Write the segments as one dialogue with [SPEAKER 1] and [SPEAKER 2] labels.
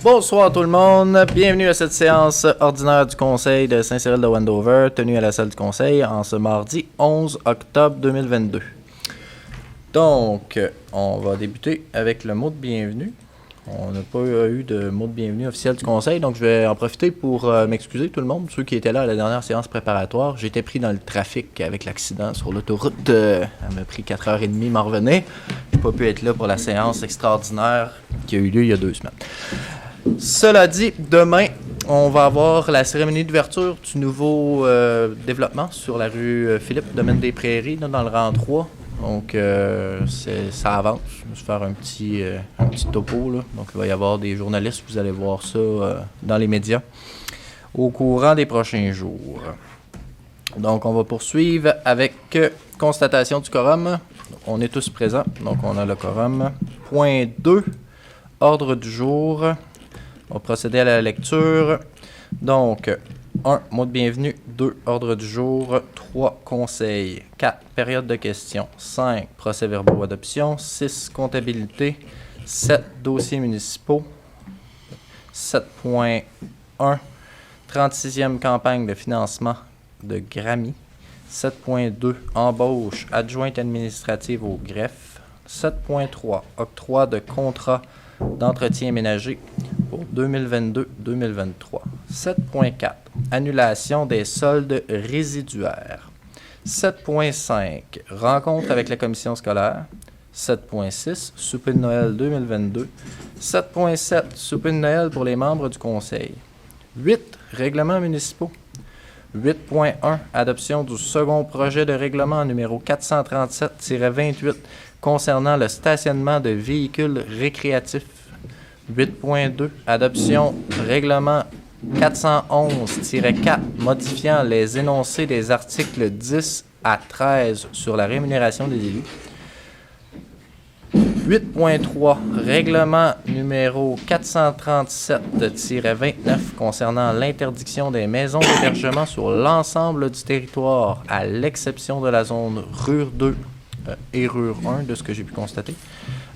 [SPEAKER 1] Bonsoir tout le monde, bienvenue à cette séance ordinaire du Conseil de Saint-Cyril de Wendover, tenue à la salle du Conseil en ce mardi 11 octobre 2022. Donc, on va débuter avec le mot de bienvenue. On n'a pas eu de mot de bienvenue officiel du Conseil, donc je vais en profiter pour m'excuser tout le monde, ceux qui étaient là à la dernière séance préparatoire. J'étais pris dans le trafic avec l'accident sur l'autoroute. Ça m'a pris 4h30 m'en revenir. Je n'ai pas pu être là pour la séance extraordinaire qui a eu lieu il y a 2 semaines. Cela dit, demain, on va avoir la cérémonie d'ouverture du nouveau développement sur la rue Philippe, domaine des Prairies, là, dans le rang 3. Donc, ça avance. Je vais faire un petit topo, là. Donc, il va y avoir des journalistes, vous allez voir ça dans les médias au courant des prochains jours. Donc, on va poursuivre avec constatation du quorum. On est tous présents, donc on a le quorum. Point 2, ordre du jour. On va procéder à la lecture. Donc, 1. Mot de bienvenue. 2. Ordre du jour. 3. Conseil. 4. Période de questions. 5. Procès-verbaux adoption. 6. Comptabilité. 7. Dossiers municipaux. 7.1. 36e campagne de financement de Grammy. 7.2. Embauche adjointe administrative au greffe. 7.3. Octroi de contrat d'entretien ménager pour 2022-2023. 7.4. Annulation des soldes résiduaires. 7.5. Rencontre avec la commission scolaire. 7.6. Souper de Noël 2022. 7.7. Souper de Noël pour les membres du conseil. 8. Règlements municipaux. 8.1. Adoption du second projet de règlement numéro 437-28 concernant le stationnement de véhicules récréatifs. 8.2. Adoption règlement 411-4 modifiant les énoncés des articles 10 à 13 sur la rémunération des élus. 8.3. Règlement numéro 437-29 concernant l'interdiction des maisons d'hébergement sur l'ensemble du territoire à l'exception de la zone RUR 2 et RUR 1 de ce que j'ai pu constater.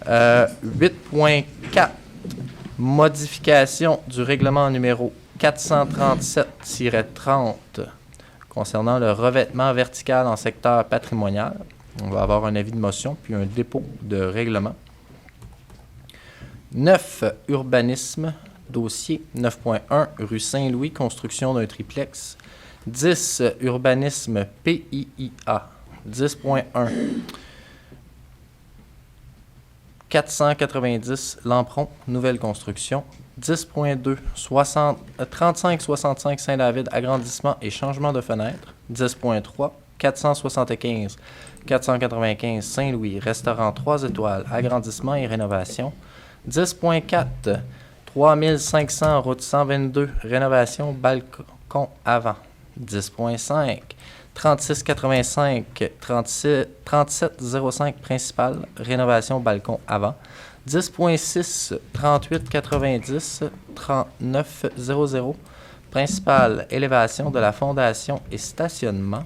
[SPEAKER 1] 8.4. Modification du règlement numéro 437-30 concernant le revêtement vertical en secteur patrimonial. On va avoir un avis de motion puis un dépôt de règlement. 9. Urbanisme. Dossier 9.1. Rue Saint-Louis, construction d'un triplex. 10. Urbanisme PIIA. 10.1. 490 Lampron, nouvelle construction. 10.2 3565 Saint-David, agrandissement et changement de fenêtre. 10.3 495 Saint-Louis, restaurant 3 étoiles, agrandissement et rénovation. 10.4 3500 route 122, rénovation, balcon avant. 10.5 3685 3705 principal, rénovation balcon avant. 10.6 3890 3900 principal, élévation de la fondation et stationnement.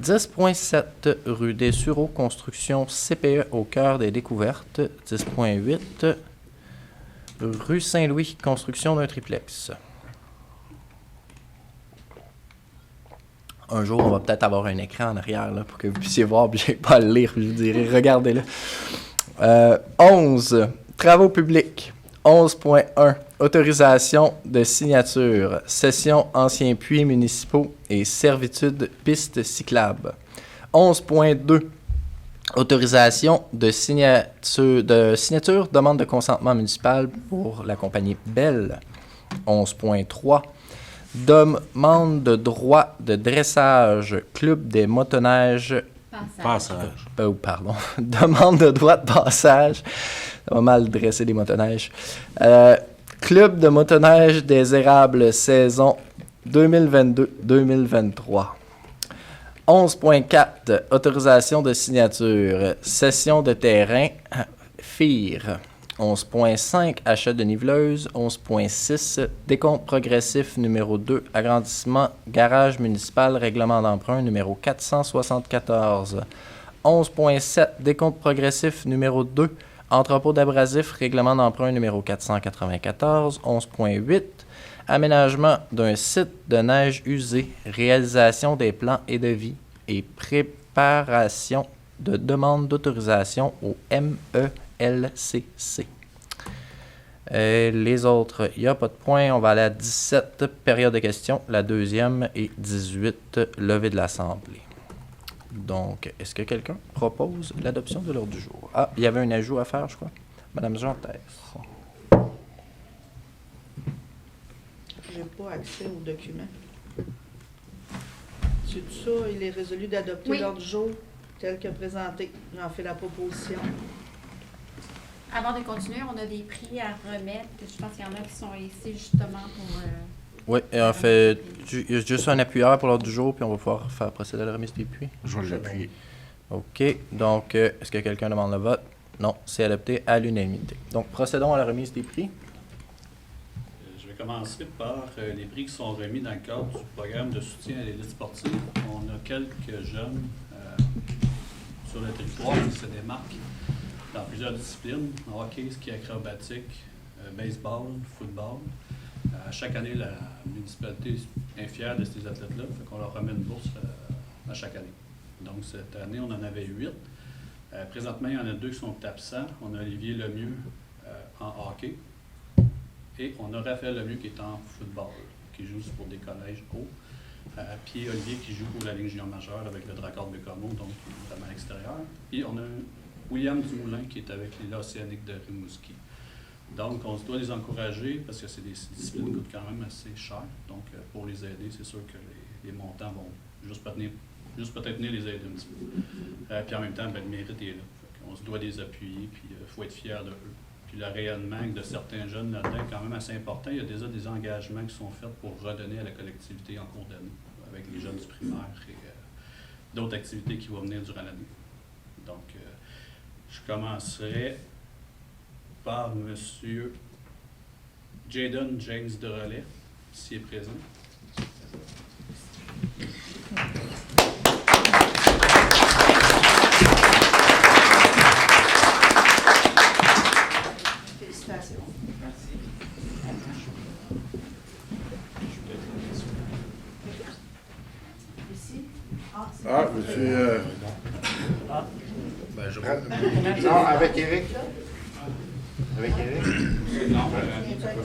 [SPEAKER 1] 10.7 rue des Sureaux, construction CPE au cœur des découvertes. 10.8 rue Saint-Louis, construction d'un triplex. Un jour, on va peut-être avoir un écran en arrière là, pour que vous puissiez voir, puis je n'ai pas à le lire, je vous dirais, regardez-le. 11. Travaux publics. 11.1. Autorisation de signature. Cession anciens puits municipaux et servitude pistes cyclables. 11.2. Autorisation de signature, demande de consentement municipal pour la compagnie Bell. 11.3. Demande de droit de dressage, club des motoneiges. Passage. Pardon. Demande de droit de passage. Ça va mal dresser des motoneiges. Club de motoneige des érables, saison 2022-2023. 11.4. Autorisation de signature. Cession de terrain. FIR. 11.5. Achat de niveleuse. 11.6. Décompte progressif numéro 2. Agrandissement garage municipal. Règlement d'emprunt numéro 474. 11.7. Décompte progressif numéro 2. entrepôt d'abrasifs, règlement d'emprunt numéro 494, 11.8. Aménagement d'un site de neige usée, réalisation des plans et devis et préparation de demande d'autorisation au MELCC. Les autres, il n'y a pas de point. On va aller à 17, période de questions. La deuxième et 18, levée de l'Assemblée. Donc, est-ce que quelqu'un propose l'adoption de l'ordre du jour? Ah, il y avait un ajout à faire, je crois. Madame Jean-Thèse.
[SPEAKER 2] Je n'ai pas accès aux documents. C'est tout ça, il est résolu d'adopter l'ordre du jour tel que présenté. J'en fais la proposition.
[SPEAKER 3] Avant de continuer, on a des prix à remettre. Je pense qu'il y en a qui sont ici justement pour...
[SPEAKER 1] Oui, en fait, juste un appuyeur pour l'ordre du jour, puis on va pouvoir faire procéder à la remise des prix.
[SPEAKER 4] Je vais l'appuyer.
[SPEAKER 1] OK. Donc, est-ce que quelqu'un demande le vote? Non, c'est adopté à l'unanimité. Donc, procédons à la remise des prix.
[SPEAKER 5] Je vais commencer par les prix qui sont remis dans le cadre du programme de soutien à l'élite sportive. On a quelques jeunes sur le territoire qui se démarquent dans plusieurs disciplines, hockey, ski acrobatique, baseball, football. À chaque année, la municipalité est fière de ces athlètes-là, fait qu'on leur remet une bourse à chaque année. Donc cette année, on en avait 8. Présentement, il y en a 2 qui sont absents. On a Olivier Lemieux en hockey et on a Raphaël Lemieux qui est en football, qui joue pour des collèges hauts. Puis Olivier qui joue pour la Ligue junior majeure avec le Dracard de Bécomo, donc vraiment à l'extérieur. Puis on a William Dumoulin qui est avec les Océaniques de Rimouski. Donc, on se doit les encourager parce que c'est des disciplines qui coûtent quand même assez cher. Donc, pour les aider, c'est sûr que les montants vont juste peut-être venir les aider un petit peu. Puis en même temps, le mérite est là. On se doit les appuyer, puis il faut être fier de eux. Puis le rayonnement de certains jeunes là-dedans est quand même assez important. Il y a déjà des engagements qui sont faits pour redonner à la collectivité en cours d'année, avec les jeunes du primaire et d'autres activités qui vont venir durant l'année. Donc, je commencerai par M. Jayden James de Relais, s'il est présent.
[SPEAKER 2] Félicitations.
[SPEAKER 5] Merci.
[SPEAKER 2] Ici?
[SPEAKER 4] Monsieur.
[SPEAKER 5] Ben, je
[SPEAKER 4] Non, avec Eric. Avec Eric?
[SPEAKER 5] Non, félicitations.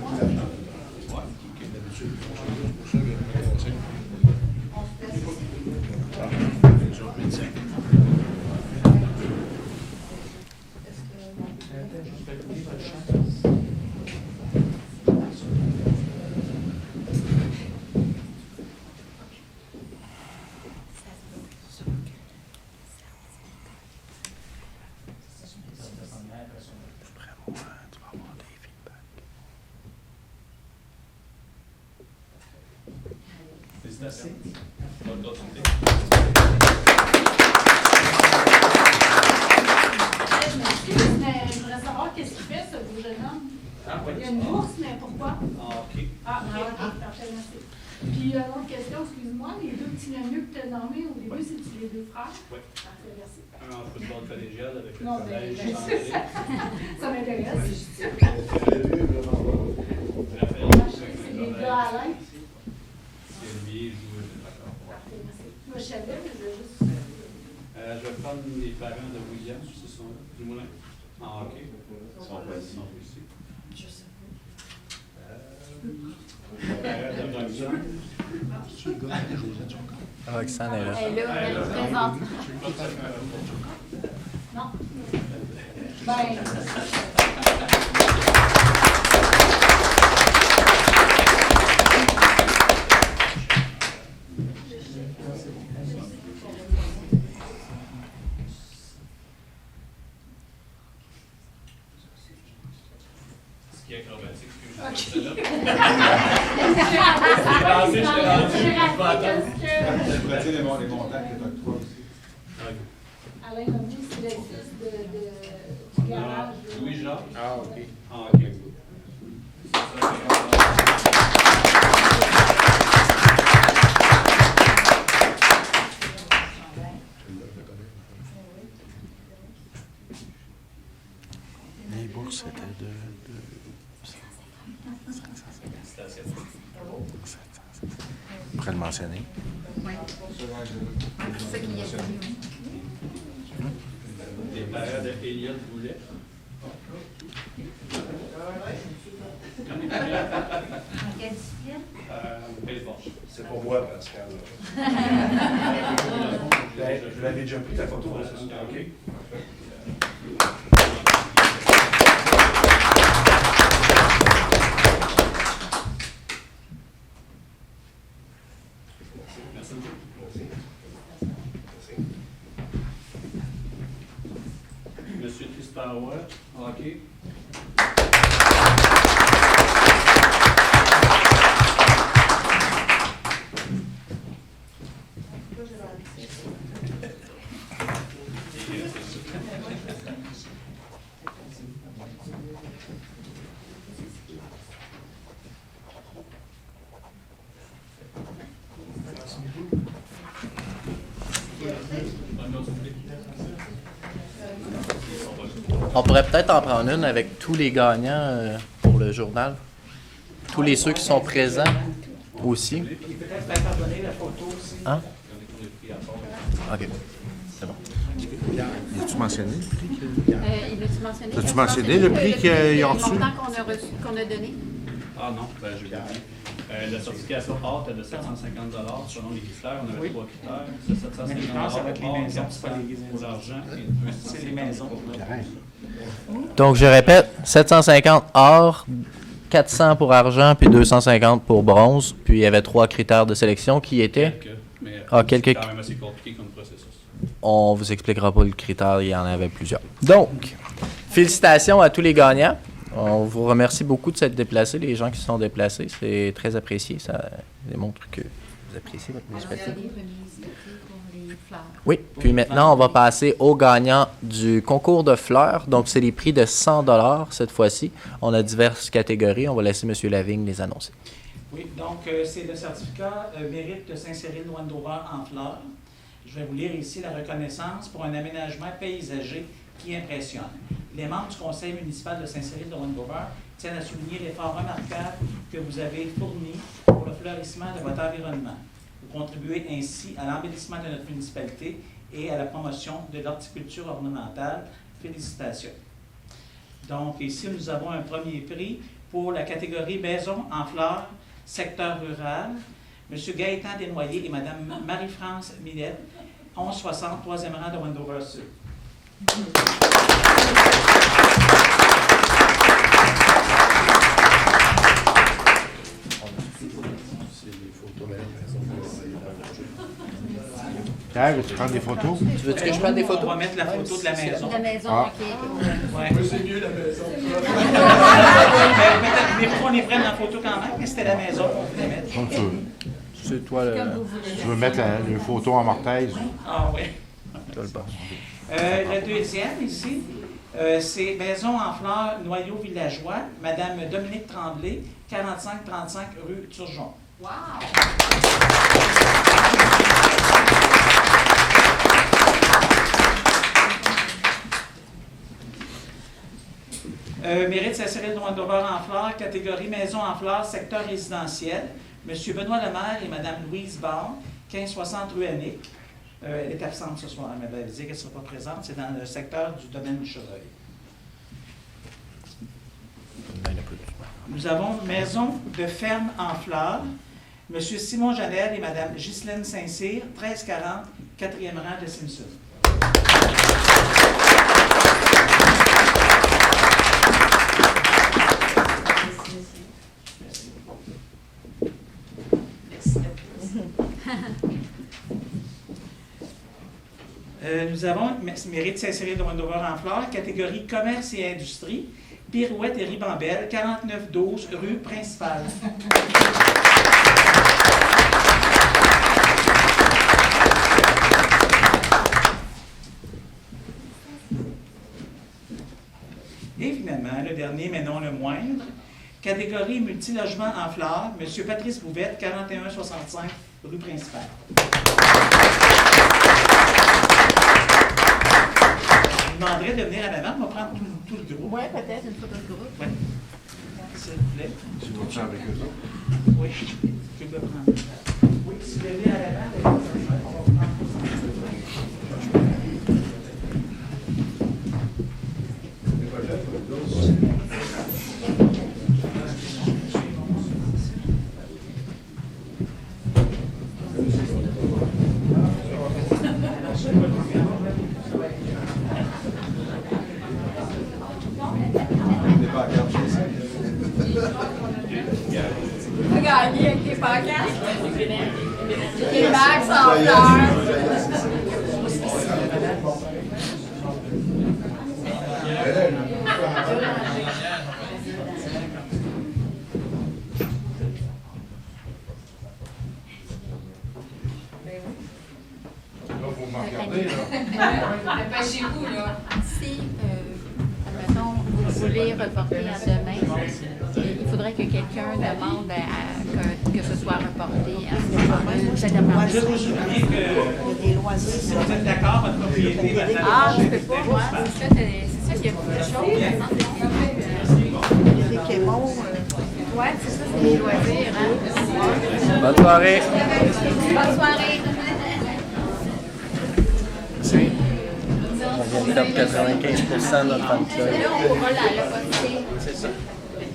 [SPEAKER 5] Bonne continuité.
[SPEAKER 3] Mais je voudrais savoir qu'est-ce qu'il fait, ce beau jeune homme. Il y a une bourse, mais pourquoi?
[SPEAKER 5] OK.
[SPEAKER 3] Ah, ok, parfait, merci. Puis, autre question, excuse-moi, les 2 petits menus que tu as nommés au début, c'est-tu les 2 frères?
[SPEAKER 5] Oui.
[SPEAKER 3] Parfait, merci.
[SPEAKER 5] Un en football collégial avec le
[SPEAKER 3] Non,
[SPEAKER 5] collège.
[SPEAKER 3] ben, ça m'intéresse. C'est les gars à l'ain.
[SPEAKER 5] Olivier joue d'accord.
[SPEAKER 3] Parfait, merci. Moi, je savais, mais je vais juste...
[SPEAKER 5] Je vais prendre les parents de William, ce sont du Moulin, en hockey. Ils sont ici.
[SPEAKER 2] Je sais
[SPEAKER 5] Les parents de Roxane.
[SPEAKER 1] Roxane est là.
[SPEAKER 3] Elle est là, elle présente. Non? Ben...
[SPEAKER 5] Ski acrobatique,
[SPEAKER 3] Ok.
[SPEAKER 4] Je retiens les montants que tu as aussi.
[SPEAKER 3] Alain Lemieux, c'est le fils du garage.
[SPEAKER 5] Louis-Jacques.
[SPEAKER 4] Ah, OK.
[SPEAKER 5] En hockey.
[SPEAKER 6] On pourrait le mentionner.
[SPEAKER 7] Oui. C'est ça qu'il y a dit.
[SPEAKER 5] Les parents de Elliott Boulet.
[SPEAKER 7] En quelle discipline?
[SPEAKER 5] Baseball.
[SPEAKER 8] C'est pour moi, Pascal. Je l'avais déjà pris ta photo, c'est ça? OK.
[SPEAKER 5] Merci beaucoup. Monsieur Tristan Roy, hockey.
[SPEAKER 1] On pourrait peut-être en prendre une avec tous les gagnants pour le journal. Tous les ceux qui sont présents aussi.
[SPEAKER 9] Peut-être pardonner la photo aussi.
[SPEAKER 1] Hein? OK. C'est bon.
[SPEAKER 6] As-tu mentionné le prix?
[SPEAKER 7] Il a-tu mentionné?
[SPEAKER 6] As-tu mentionné le prix qu'ils ont reçu?
[SPEAKER 7] Le montant qu'on a donné?
[SPEAKER 5] Ah non, ben je l'ai dit. La certification A était de 750 selon les critères. On avait trois critères. C'est 750
[SPEAKER 9] Mais je pense que ça va être les maisons, c'est pas les
[SPEAKER 5] pour l'argent.
[SPEAKER 9] C'est les maisons.
[SPEAKER 1] Donc, je répète, 750 or, 400 pour argent, puis 250 pour bronze. Puis, il y avait 3 critères de sélection qui étaient...
[SPEAKER 5] Mais
[SPEAKER 1] quelques...
[SPEAKER 5] c'est quand même assez compliqué comme processus.
[SPEAKER 1] On vous expliquera pas le critère, il y en avait plusieurs. Donc, félicitations à tous les gagnants. On vous remercie beaucoup de s'être déplacés, les gens qui se sont déplacés. C'est très apprécié. Ça démontre que vous appréciez votre municipalité. Oui, puis maintenant, on va passer aux gagnants du concours de fleurs. Donc, c'est les prix de 100 $ cette fois-ci. On a diverses catégories. On va laisser M. Lavigne les annoncer.
[SPEAKER 9] Oui, donc c'est le certificat mérite de Saint-Cyril-Wendover en fleurs. Je vais vous lire ici la reconnaissance pour un aménagement paysager qui impressionne. Les membres du conseil municipal de Saint-Cyril-de-Wendover tiennent à souligner l'effort remarquable que vous avez fourni pour le fleurissement de votre environnement. Vous contribuez ainsi à l'embellissement de notre municipalité et à la promotion de l'horticulture ornementale. Félicitations. Donc, ici, nous avons un premier prix pour la catégorie maison en fleurs, secteur rural. M. Gaëtan Desnoyers et Mme Marie-France Millette, 1160, 3e rang de Wendover Sud.
[SPEAKER 6] Pierre, veux-tu prendre des photos?
[SPEAKER 1] Tu veux-tu que je prenne des photos?
[SPEAKER 9] On va mettre la photo de la maison.
[SPEAKER 7] La maison,
[SPEAKER 6] Ah.
[SPEAKER 7] OK.
[SPEAKER 9] Ouais.
[SPEAKER 4] C'est mieux la maison.
[SPEAKER 9] Mais on les prenne en photo quand même, mais c'était la maison qu'on voulait mettre.
[SPEAKER 6] Comme tu veux.
[SPEAKER 1] C'est toi le...
[SPEAKER 7] Comme vous voulez.
[SPEAKER 6] Tu veux mettre les photos en mortaise?
[SPEAKER 9] Ah oui.
[SPEAKER 1] Toi le bon.
[SPEAKER 9] Le deuxième ici, c'est Maison en fleurs, noyau villageois, Madame Dominique Tremblay, 4535 rue Turgeon.
[SPEAKER 7] Wow!
[SPEAKER 9] Mérite Saint-Cyril-de-Wendover en fleurs, catégorie Maison en fleurs, secteur résidentiel. Monsieur Benoît Lemaire et Madame Louise Barre, 1560 rue Annick. Elle est absente ce soir, mais elle dit qu'elle ne sera pas présente. C'est dans le secteur du domaine du Chevreuil. Nous avons Maison de ferme en fleurs. Monsieur Simon Janel et Madame Ghislaine Saint-Cyr, 1340, 4e rang de Simpson. Nous avons Mérite Saint-Cyril-de-Wendover en fleurs, catégorie commerce et industrie, Pirouette et Ribambelle, 4912 rue Principale. Et finalement, le dernier, mais non le moindre, catégorie multilogement en fleurs, M. Patrice Bouvette, 4165 rue Principale. demanderais de venir en avant, on va prendre tout le groupe.
[SPEAKER 7] Oui, peut-être une photo de groupe.
[SPEAKER 9] Oui. S'il vous plaît.
[SPEAKER 6] Tu vas faire avec eux autres?
[SPEAKER 9] Oui, je peux prendre. Oui, si vous venez à l'avant, on va prendre.
[SPEAKER 7] Gagner avec tes pancartes. Les bagues sans fleurs.
[SPEAKER 4] Là, vous me regardez, là.
[SPEAKER 7] Dépêchez-vous, là. Si, admettons, vous voulez reporter à demain, il faudrait que quelqu'un demande que ce soit reporté à ce moment-là. Cette
[SPEAKER 9] Je
[SPEAKER 7] information.
[SPEAKER 9] vous souviens que
[SPEAKER 2] Des loisirs.
[SPEAKER 9] si vous êtes d'accord, votre propriété va être
[SPEAKER 7] Ah, je peux pas, moi. C'est ça qu'il y a beaucoup de choses.
[SPEAKER 2] Les Kémons,
[SPEAKER 7] Ouais, c'est ça, c'est les loisirs, hein.
[SPEAKER 1] Bonne soirée.
[SPEAKER 7] Bonne soirée.
[SPEAKER 1] On vient de perdre 95% de notre fan club.
[SPEAKER 7] Là, on pourra la poster.
[SPEAKER 1] C'est ça.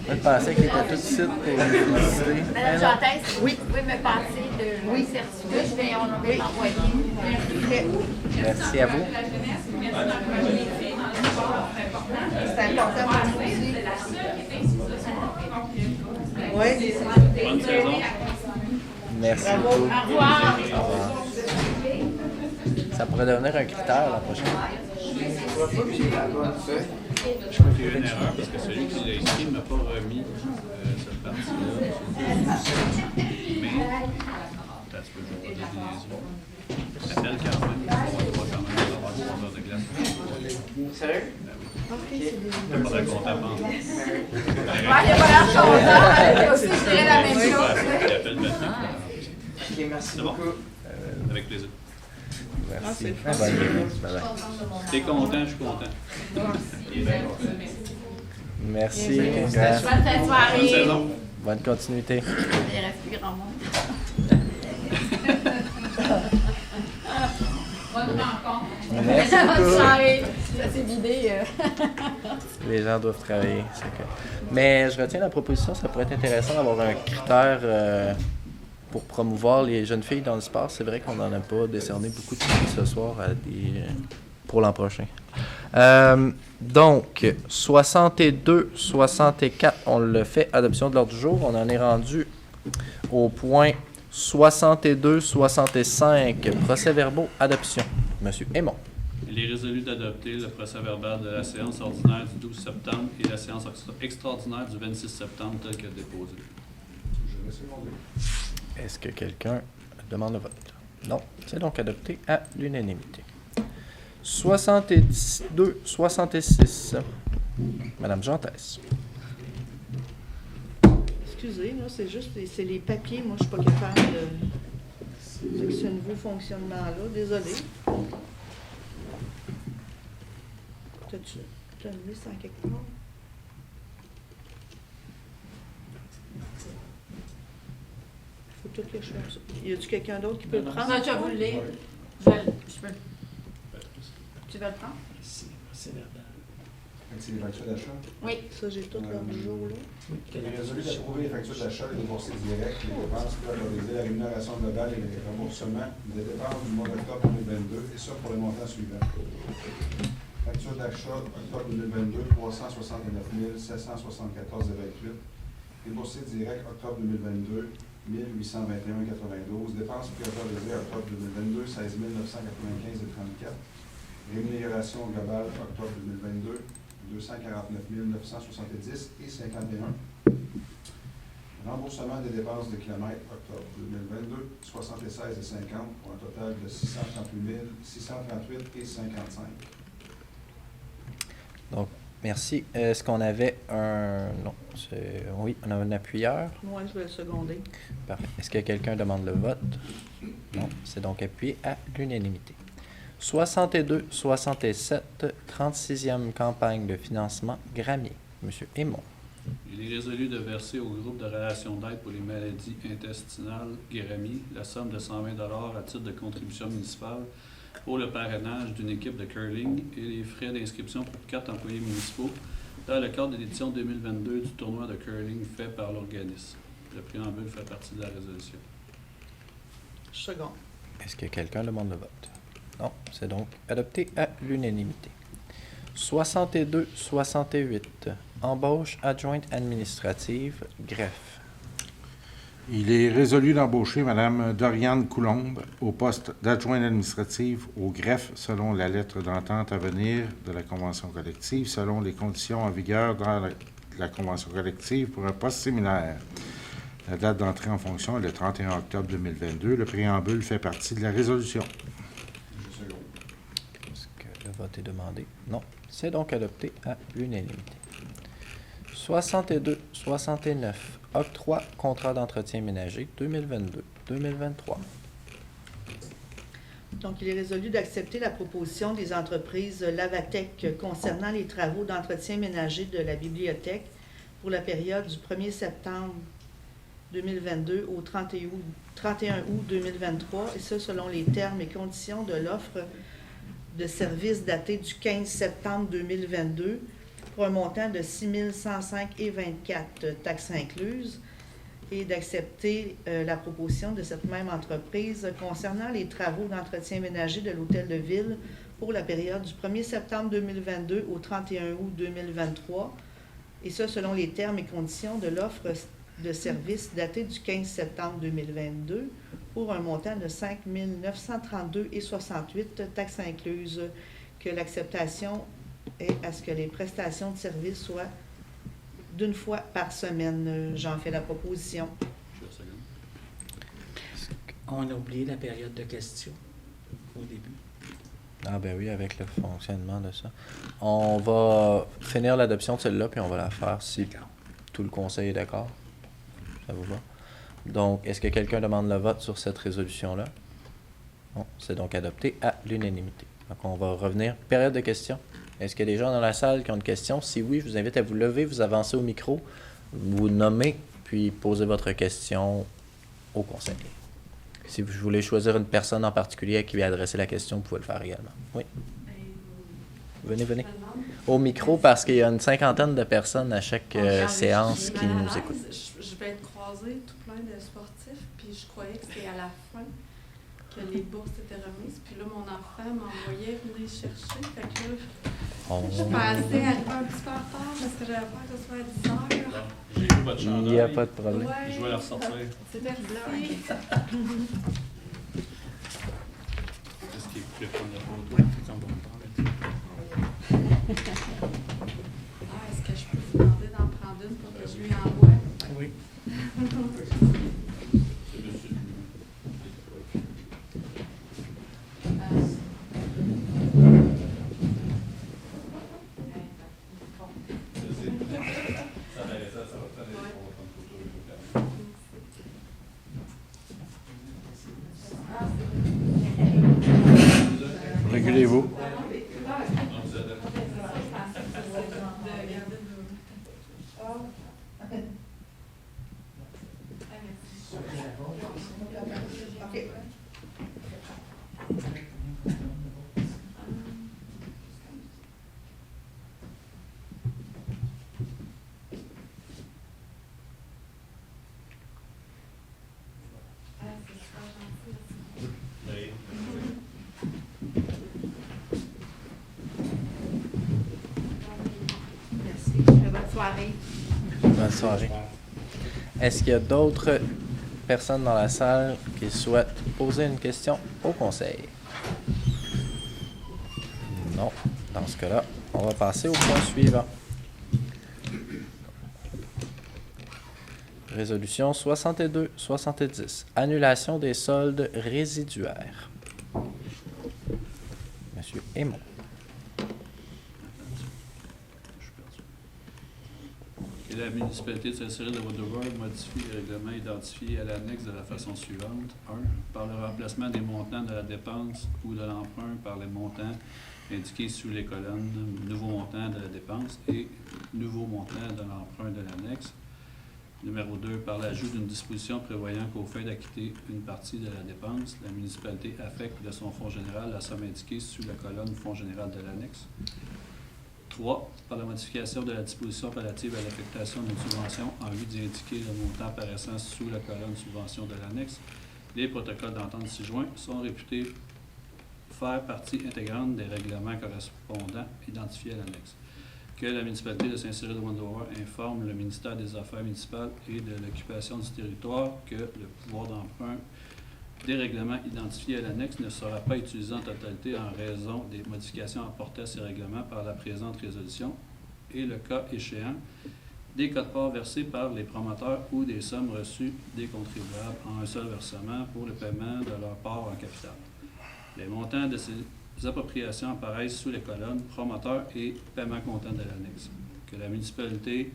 [SPEAKER 1] Je pensais qu'il était tout de suite pour nous visiter.
[SPEAKER 7] Madame Jantès, oui, vous pouvez me passer le certificat, on va l'envoyer.
[SPEAKER 1] Merci à vous.
[SPEAKER 2] c'est important pour nous aussi. Oui.
[SPEAKER 5] Bonne saison.
[SPEAKER 1] Merci
[SPEAKER 2] Bravo.
[SPEAKER 1] beaucoup.
[SPEAKER 7] Au revoir.
[SPEAKER 1] Au revoir. Ça pourrait devenir un critère la prochaine.
[SPEAKER 5] Je crois qu'il y a eu une erreur parce que celui qui l'a écrit ne m'a pas remis cette partie-là. Mais, ça se peut que je vais pas désigner. Appelle quand même. On va quand même avoir du vendeur de glace.
[SPEAKER 1] Sérieux?
[SPEAKER 5] Il faudrait qu'on t'apprenne.
[SPEAKER 7] Ouais, il n'y a pas l'air content. Moi aussi, je dirais la même chose.
[SPEAKER 5] Il appelle maintenant.
[SPEAKER 1] Ok, merci
[SPEAKER 5] C'est bon. Avec plaisir.
[SPEAKER 1] Merci. Bonne nuit. Bye-bye.
[SPEAKER 5] T'es content, je suis content.
[SPEAKER 1] Merci.
[SPEAKER 7] Bonne fin de
[SPEAKER 5] Bonne
[SPEAKER 7] soirée.
[SPEAKER 5] saison.
[SPEAKER 1] Bonne continuité.
[SPEAKER 7] Il reste plus grand monde. Bonne rencontre.
[SPEAKER 1] Merci
[SPEAKER 7] Bonne
[SPEAKER 1] beaucoup.
[SPEAKER 7] soirée. Ça s'est vidé.
[SPEAKER 1] Les gens doivent travailler. c'est que- Mais je retiens la proposition, ça pourrait être intéressant d'avoir un critère pour promouvoir les jeunes filles dans le sport. C'est vrai qu'on n'en a pas décerné beaucoup de prix ce soir pour l'an prochain. Donc, 62, 64, on le fait, adoption de l'ordre du jour. On en est rendu au point 62, 65, procès-verbaux, adoption. Monsieur Aymon.
[SPEAKER 5] Il est résolu d'adopter le procès-verbal de la séance ordinaire du 12 septembre et la séance extraordinaire du 26 septembre tel que déposé.
[SPEAKER 4] Je vais seconder.
[SPEAKER 1] Est-ce que quelqu'un demande le vote? Non. C'est donc adopté à l'unanimité. 62, 66. Madame Jantès.
[SPEAKER 2] Excusez, là, c'est juste c'est les papiers. Moi, je suis pas capable de ce nouveau fonctionnement-là. Désolée. T'as une liste en quelque part? Faut tout que je fasse. Y a-tu quelqu'un d'autre qui peut le prendre?
[SPEAKER 7] Non, tu vas vous le lire. Je peux. Tu veux le prendre?
[SPEAKER 9] C'est verbal.
[SPEAKER 4] C'est les factures d'achat.
[SPEAKER 7] Oui.
[SPEAKER 2] Ça, j'ai tout leur jour, là.
[SPEAKER 4] Il est résolu d'approuver les factures d'achat, les déboursés directs, les dépenses qui autorisées, la rémunération globale et les remboursements des dépenses du mois d'octobre 2022, et ça pour le montant suivant. Facture d'achat octobre 2022, 369 774,28. Déboursés directs octobre 2022, 1821,92. Dépenses qui autorisées octobre 2022, 16 995,34. Rémunération globale octobre 2022, 249 970 et 51. Remboursement des dépenses de kilomètres octobre 2022, 76,50 pour un total de 638 638 et 55.
[SPEAKER 1] Donc, merci. Est-ce qu'on avait un... Non. Oui, on a un appuyeur.
[SPEAKER 2] Moi, je vais le seconder.
[SPEAKER 1] Parfait. Est-ce que quelqu'un demande le vote? Non. C'est donc appuyé à l'unanimité. 62-67, 36e campagne de financement Gramier. Monsieur Aymon.
[SPEAKER 5] Il est résolu de verser au groupe de relations d'aide pour les maladies intestinales Guérami la somme de 120 $ à titre de contribution municipale pour le parrainage d'une équipe de curling et les frais d'inscription pour 4 employés municipaux dans le cadre de l'édition 2022 du tournoi de curling fait par l'organisme. Le préambule fait partie de la résolution.
[SPEAKER 2] Second.
[SPEAKER 1] Est-ce que quelqu'un demande le vote? Non, c'est donc adopté à l'unanimité. 62-68, embauche adjointe administrative, greffe.
[SPEAKER 6] Il est résolu d'embaucher Mme Doriane Coulombe au poste d'adjointe administrative au greffe selon la lettre d'entente à venir de la convention collective, selon les conditions en vigueur dans la convention collective pour un poste similaire. La date d'entrée en fonction est le 31 octobre 2022. Le préambule fait partie de la résolution.
[SPEAKER 1] Est-ce que le vote est demandé? Non. C'est donc adopté à l'unanimité. 62-69, octroi contrat d'entretien ménager 2022-2023.
[SPEAKER 2] Donc, il est résolu d'accepter la proposition des entreprises Lavatec concernant les travaux d'entretien ménager de la bibliothèque pour la période du 1er septembre 2022 au 31 août 2023, et ce selon les termes et conditions de l'offre de services datée du 15 septembre 2022 pour un montant de 6 105,24 taxes incluses, et d'accepter la proposition de cette même entreprise concernant les travaux d'entretien ménager de l'hôtel de ville pour la période du 1er septembre 2022 au 31 août 2023, et ce selon les termes et conditions de l'offre de services datée du 15 septembre 2022 pour un montant de 5 932,68 taxes incluses, que l'acceptation est à ce que les prestations de services soient d'une fois par semaine. J'en fais la proposition.
[SPEAKER 9] On a oublié la période de questions au début.
[SPEAKER 1] Ah ben oui, avec le fonctionnement de ça. On va finir l'adoption de celle-là, puis on va la faire si tout le conseil est d'accord. Ça vous va? Donc, est-ce que quelqu'un demande le vote sur cette résolution-là? Non, c'est donc adopté à l'unanimité. Donc, on va revenir. Période de questions. Est-ce qu'il y a des gens dans la salle qui ont une question? Si oui, je vous invite à vous lever, vous avancer au micro, vous nommer, puis poser votre question au conseiller. Si vous voulez choisir une personne en particulier à qui adresser la question, vous pouvez le faire également. Oui. Venez. Au micro, parce qu'il y a une cinquantaine de personnes à chaque séance qui nous écoutent.
[SPEAKER 10] Je vais être croisée, tout plein de sportifs, puis je croyais que c'était à la fin que les bourses étaient remises. Puis là, mon enfant m'envoyait venir chercher. Fait que là, je pensais arriver un petit peu en retard parce que j'avais peur que ce soit à 10 heures.
[SPEAKER 5] J'ai vu votre chandail.
[SPEAKER 1] Il n'y a pas de problème.
[SPEAKER 10] Ouais.
[SPEAKER 5] Je vais la ressortir.
[SPEAKER 10] C'était blanc.
[SPEAKER 5] Est-ce qu'il pouvait prendre la photo? Quand on va prendre
[SPEAKER 10] Est-ce que je peux vous demander d'en prendre une pour que je lui envoie?
[SPEAKER 9] Oui.
[SPEAKER 5] C'est dessus.
[SPEAKER 6] Régulez-vous.
[SPEAKER 1] Bonne soirée. Est-ce qu'il y a d'autres personnes dans la salle qui souhaitent poser une question au conseil? Non. Dans ce cas-là, on va passer au point suivant. Résolution 62-70. Annulation des soldes résiduaires. Monsieur Aymon.
[SPEAKER 5] Que la municipalité de Saint-Cyril de Wood-Over modifie les règlements identifiés à l'annexe de la façon suivante. 1. Par le remplacement des montants de la dépense ou de l'emprunt par les montants indiqués sous les colonnes nouveau montant de la dépense et nouveau montant de l'emprunt de l'annexe. Numéro 2. Par l'ajout d'une disposition prévoyant qu'au fin d'acquitter une partie de la dépense, la municipalité affecte de son fonds général la somme indiquée sous la colonne fonds général de l'annexe. 3. Par la modification de la disposition relative à l'affectation d'une subvention en vue d'y indiquer le montant apparaissant sous la colonne subvention de l'annexe, les protocoles d'entente ci-joints sont réputés faire partie intégrante des règlements correspondants identifiés à l'annexe. Que la municipalité de Saint-Cyril de Wood-Over informe le ministère des Affaires municipales et de l'occupation du territoire que le pouvoir d'emprunt des règlements identifiés à l'annexe ne sera pas utilisé en totalité en raison des modifications apportées à ces règlements par la présente résolution et, le cas échéant, des quotes-parts versés par les promoteurs ou des sommes reçues des contribuables en un seul versement pour le paiement de leur part en capital. Les montants de ces appropriations apparaissent sous les colonnes promoteurs et paiement comptant de l'annexe. Que la municipalité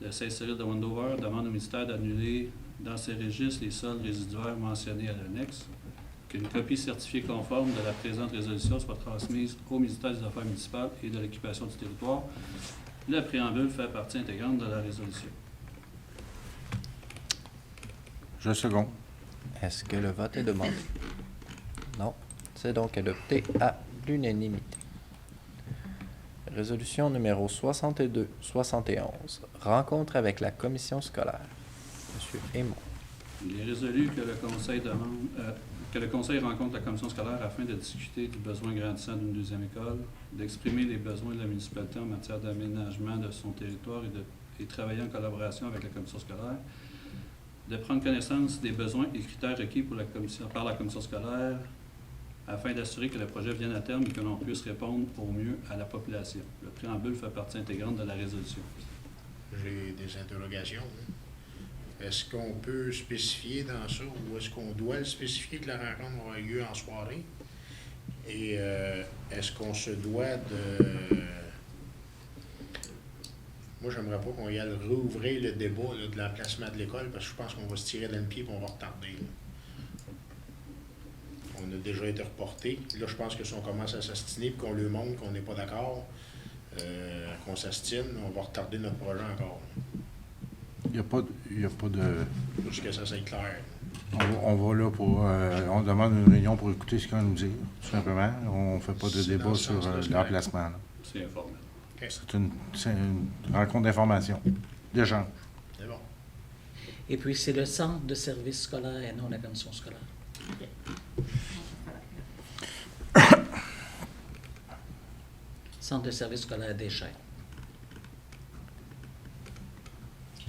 [SPEAKER 5] de Saint-Cyril de Wood-Over demande au ministère d'annuler dans ses registres les soldes résiduaires mentionnés à l'annexe, qu'une copie certifiée conforme de la présente résolution soit transmise au ministère des Affaires municipales et de l'occupation du territoire. Le préambule fait partie intégrante de la résolution.
[SPEAKER 6] Je seconde.
[SPEAKER 1] Est-ce que le vote est demandé? Non. C'est donc adopté à l'unanimité. Résolution numéro 62-71. Rencontre avec la commission scolaire. Monsieur Aymon.
[SPEAKER 5] Il est résolu que le Conseil rencontre la commission scolaire afin de discuter du besoin grandissant d'une deuxième école, d'exprimer les besoins de la municipalité en matière d'aménagement de son territoire et travailler en collaboration avec la commission scolaire, de prendre connaissance des besoins et critères requis par la commission scolaire afin d'assurer que le projet vienne à terme et que l'on puisse répondre au mieux à la population. Le préambule fait partie intégrante de la résolution.
[SPEAKER 11] J'ai des interrogations. Est-ce qu'on peut spécifier dans ça ou est-ce qu'on doit le spécifier que la rencontre aura lieu en soirée? Et est-ce qu'on se doit de... Moi, j'aimerais pas qu'on y aille rouvrir le débat là, de l'emplacement de l'école parce que je pense qu'on va se tirer dans le pied et on va retarder. Là. On a déjà été reporté. Là, je pense que si on commence à s'astiner et qu'on lui montre qu'on n'est pas d'accord, qu'on s'astine, on va retarder notre projet encore.
[SPEAKER 6] Il n'y a pas de...
[SPEAKER 11] Juste que ça soit clair.
[SPEAKER 6] On va là pour... on demande une réunion pour écouter ce qu'ils ont à nous dire, tout simplement. On ne fait pas de débat sur l'emplacement.
[SPEAKER 5] C'est informel.
[SPEAKER 11] Okay.
[SPEAKER 6] C'est une rencontre d'information, d'échange.
[SPEAKER 11] C'est bon.
[SPEAKER 9] Et puis, c'est le centre de service scolaire et non la commission scolaire. Centre de service scolaire des Chênes.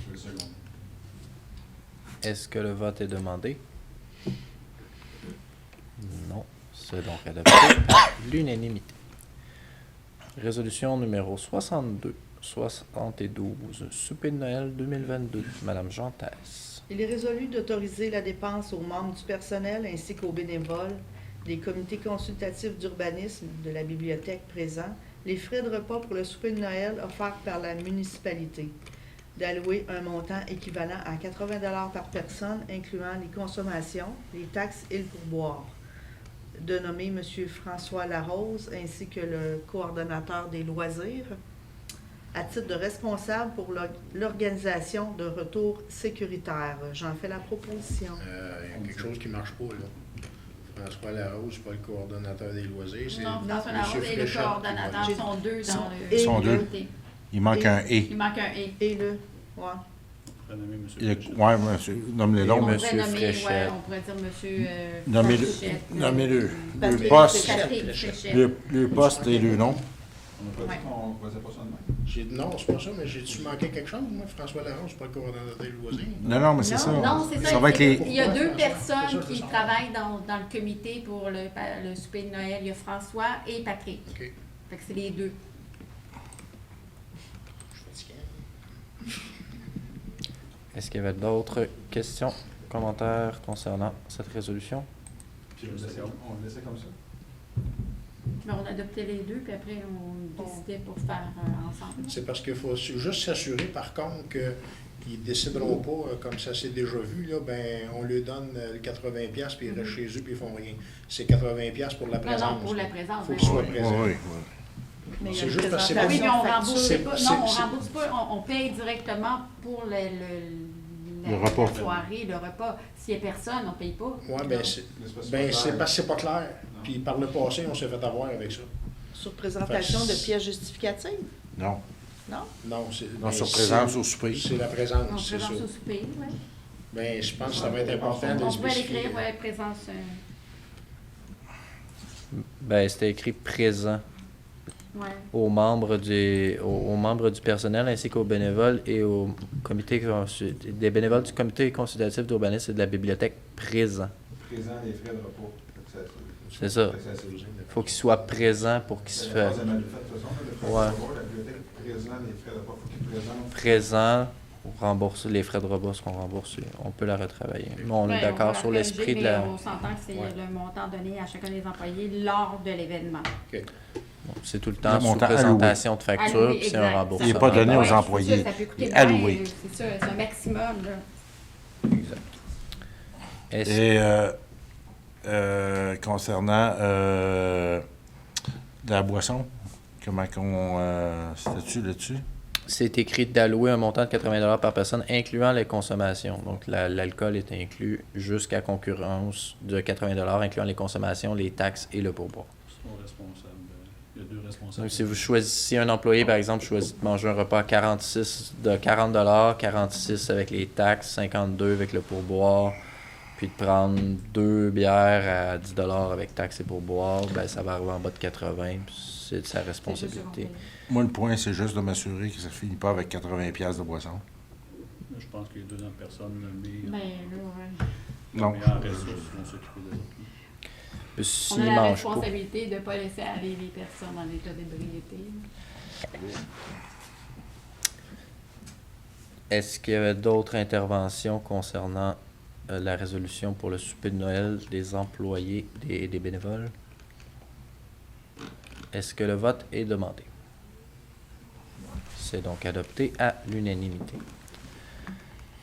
[SPEAKER 4] Je le second.
[SPEAKER 1] Est-ce que le vote est demandé? Non. C'est donc adopté à l'unanimité. Résolution numéro 62-72. Souper de Noël 2022. Madame Jantès.
[SPEAKER 2] Il est résolu d'autoriser la dépense aux membres du personnel ainsi qu'aux bénévoles des comités consultatifs d'urbanisme de la bibliothèque présents les frais de repas pour le souper de Noël offerts par la municipalité, d'allouer un montant équivalent à 80 $ par personne, incluant les consommations, les taxes et le pourboire, de nommer M. François Larose ainsi que le coordonnateur des loisirs à titre de responsable pour l'organisation d'un retour sécuritaire. J'en fais la proposition.
[SPEAKER 11] Il y a quelque chose qui ne marche pas, là. François Larose, c'est pas le coordonnateur des loisirs. C'est
[SPEAKER 7] Non, François Larose et le
[SPEAKER 11] Fréchette
[SPEAKER 7] coordonnateur
[SPEAKER 11] qui
[SPEAKER 7] sont deux dans le...
[SPEAKER 6] Ils sont deux.
[SPEAKER 7] comité.
[SPEAKER 6] Il manque un « et ».
[SPEAKER 7] Il manque un « et ».
[SPEAKER 2] Et le... Ouais.
[SPEAKER 5] On pourrait nommer M.
[SPEAKER 6] Oui, monsieur, nomme-les
[SPEAKER 7] On
[SPEAKER 6] donc.
[SPEAKER 7] pourrait
[SPEAKER 1] Monsieur
[SPEAKER 7] nommer, ouais,
[SPEAKER 1] Fréchette.
[SPEAKER 7] on pourrait dire monsieur
[SPEAKER 6] Nommez-le.
[SPEAKER 7] Fréchette,
[SPEAKER 6] Nommez-le.
[SPEAKER 2] Patrick
[SPEAKER 6] Le poste,
[SPEAKER 7] Patrick Fréchette.
[SPEAKER 6] le poste et le nom.
[SPEAKER 4] On n'a pas
[SPEAKER 7] Ouais.
[SPEAKER 4] dit qu'on ne faisait pas ça de même.
[SPEAKER 11] Non, c'est pas ça, mais j'ai-tu manqué quelque chose, moi? François Larose, c'est pas le coordonnateur des loisirs.
[SPEAKER 6] Non, mais c'est ça.
[SPEAKER 7] Non, c'est ça.
[SPEAKER 6] Ça va être les...
[SPEAKER 7] Il y a deux
[SPEAKER 11] Pourquoi?
[SPEAKER 7] personnes
[SPEAKER 11] C'est ça,
[SPEAKER 7] qui
[SPEAKER 11] c'est ça.
[SPEAKER 7] travaillent dans le comité pour le souper de Noël. Il y a François et Patrick.
[SPEAKER 11] OK.
[SPEAKER 7] Fait que c'est les deux.
[SPEAKER 11] Je suis fatigué.
[SPEAKER 1] Est-ce qu'il y avait d'autres questions, commentaires concernant cette résolution?
[SPEAKER 4] Puis on le laissait comme ça.
[SPEAKER 7] Mais on adoptait les deux, puis après, on décidait pour faire ensemble.
[SPEAKER 11] C'est parce qu'il faut juste s'assurer, par contre, qu'ils ne décideront pas, comme ça s'est déjà vu, là, ben, on leur donne 80$, puis ils restent chez eux, puis ils font rien. C'est 80$ pour la présence.
[SPEAKER 7] Non, pour la présence.
[SPEAKER 11] Il faut qu'ils soient présents.
[SPEAKER 6] Oui.
[SPEAKER 2] Mais il y a
[SPEAKER 11] C'est
[SPEAKER 2] une
[SPEAKER 11] juste parce que c'est
[SPEAKER 7] Oui, mais on
[SPEAKER 2] présentation
[SPEAKER 7] rembourse
[SPEAKER 2] facture.
[SPEAKER 7] pas. Non, on rembourse pas. On paye directement pour la
[SPEAKER 6] repas.
[SPEAKER 7] soirée, le repas. S'il n'y a personne, on ne paye pas.
[SPEAKER 11] Oui, ben, c'est parce que c'est pas clair. Puis par le passé, on s'est fait avoir avec ça.
[SPEAKER 2] Sur présentation de pièces justificatives?
[SPEAKER 6] Non.
[SPEAKER 2] Non?
[SPEAKER 11] Non,
[SPEAKER 6] Non, sur présence au souper.
[SPEAKER 11] C'est la
[SPEAKER 7] On
[SPEAKER 11] présence, c'est ça.
[SPEAKER 7] présence au souper, oui.
[SPEAKER 11] Ben, je pense que ça va être important de
[SPEAKER 7] On
[SPEAKER 11] le
[SPEAKER 7] pourrait
[SPEAKER 11] spécifier.
[SPEAKER 7] l'écrire, oui, présence.
[SPEAKER 1] Ben, c'était écrit présent
[SPEAKER 7] Ouais.
[SPEAKER 1] aux membres du personnel ainsi qu'aux bénévoles et au comité des bénévoles du comité consultatif d'urbanisme et de la bibliothèque présent.
[SPEAKER 4] Présent les frais de repos.
[SPEAKER 1] C'est ça. Il faut qu'il soit présent pour qu'il se fasse. Ouais. Présent, rembourser les frais de repas seront remboursés. On peut la retravailler. Mais on est
[SPEAKER 7] Ouais,
[SPEAKER 1] d'accord
[SPEAKER 7] peut
[SPEAKER 1] sur
[SPEAKER 7] la
[SPEAKER 1] l'esprit de
[SPEAKER 7] corriger,
[SPEAKER 1] la.
[SPEAKER 7] mais on s'entend que c'est le montant donné à chacun des employés lors de l'événement.
[SPEAKER 1] Bon, c'est tout le temps
[SPEAKER 6] Le
[SPEAKER 1] sous
[SPEAKER 6] montant
[SPEAKER 1] présentation de facture,
[SPEAKER 7] Alloué,
[SPEAKER 1] puis c'est un
[SPEAKER 7] exact.
[SPEAKER 1] remboursement.
[SPEAKER 6] Il n'est pas donné aux
[SPEAKER 7] Ouais,
[SPEAKER 6] employés.
[SPEAKER 7] c'est ça, ça peut coûter
[SPEAKER 6] Il est
[SPEAKER 7] bien,
[SPEAKER 6] alloué.
[SPEAKER 7] c'est ça, c'est un maximum. Là.
[SPEAKER 1] Exact. Est-ce-
[SPEAKER 6] Et concernant la boisson, comment qu'on statue là-dessus?
[SPEAKER 1] C'est écrit d'allouer un montant de 80$ par personne, incluant les consommations. Donc, l'alcool est inclus jusqu'à concurrence de 80$, incluant les consommations, les taxes et le pourboire.
[SPEAKER 5] Ils sont responsables. Il y a deux responsables.
[SPEAKER 1] Donc, si vous choisissez, si un employé, par exemple, choisit de manger un repas à 40$, 46 avec les taxes, 52 avec le pourboire, puis de prendre 2 bières à 10$ avec taxes et pourboire, ben ça va arriver en bas de 80$, puis c'est de sa responsabilité.
[SPEAKER 6] Moi, le point, c'est juste de m'assurer que ça ne finit pas avec 80$ de boisson.
[SPEAKER 5] Je pense que les deux personnes, le
[SPEAKER 7] Ben,
[SPEAKER 5] meilleur,
[SPEAKER 7] là,
[SPEAKER 6] Non.
[SPEAKER 5] meilleur ressources vont s'occuper des autres.
[SPEAKER 1] Puis
[SPEAKER 7] on
[SPEAKER 1] s'ils
[SPEAKER 7] a la
[SPEAKER 1] mangent pas.
[SPEAKER 7] responsabilité de ne pas laisser aller les personnes en état d'ébriété.
[SPEAKER 1] Est-ce qu'il y avait d'autres interventions concernant la résolution pour le souper de Noël des employés et des bénévoles? Est-ce que le vote est demandé? C'est donc adopté à l'unanimité.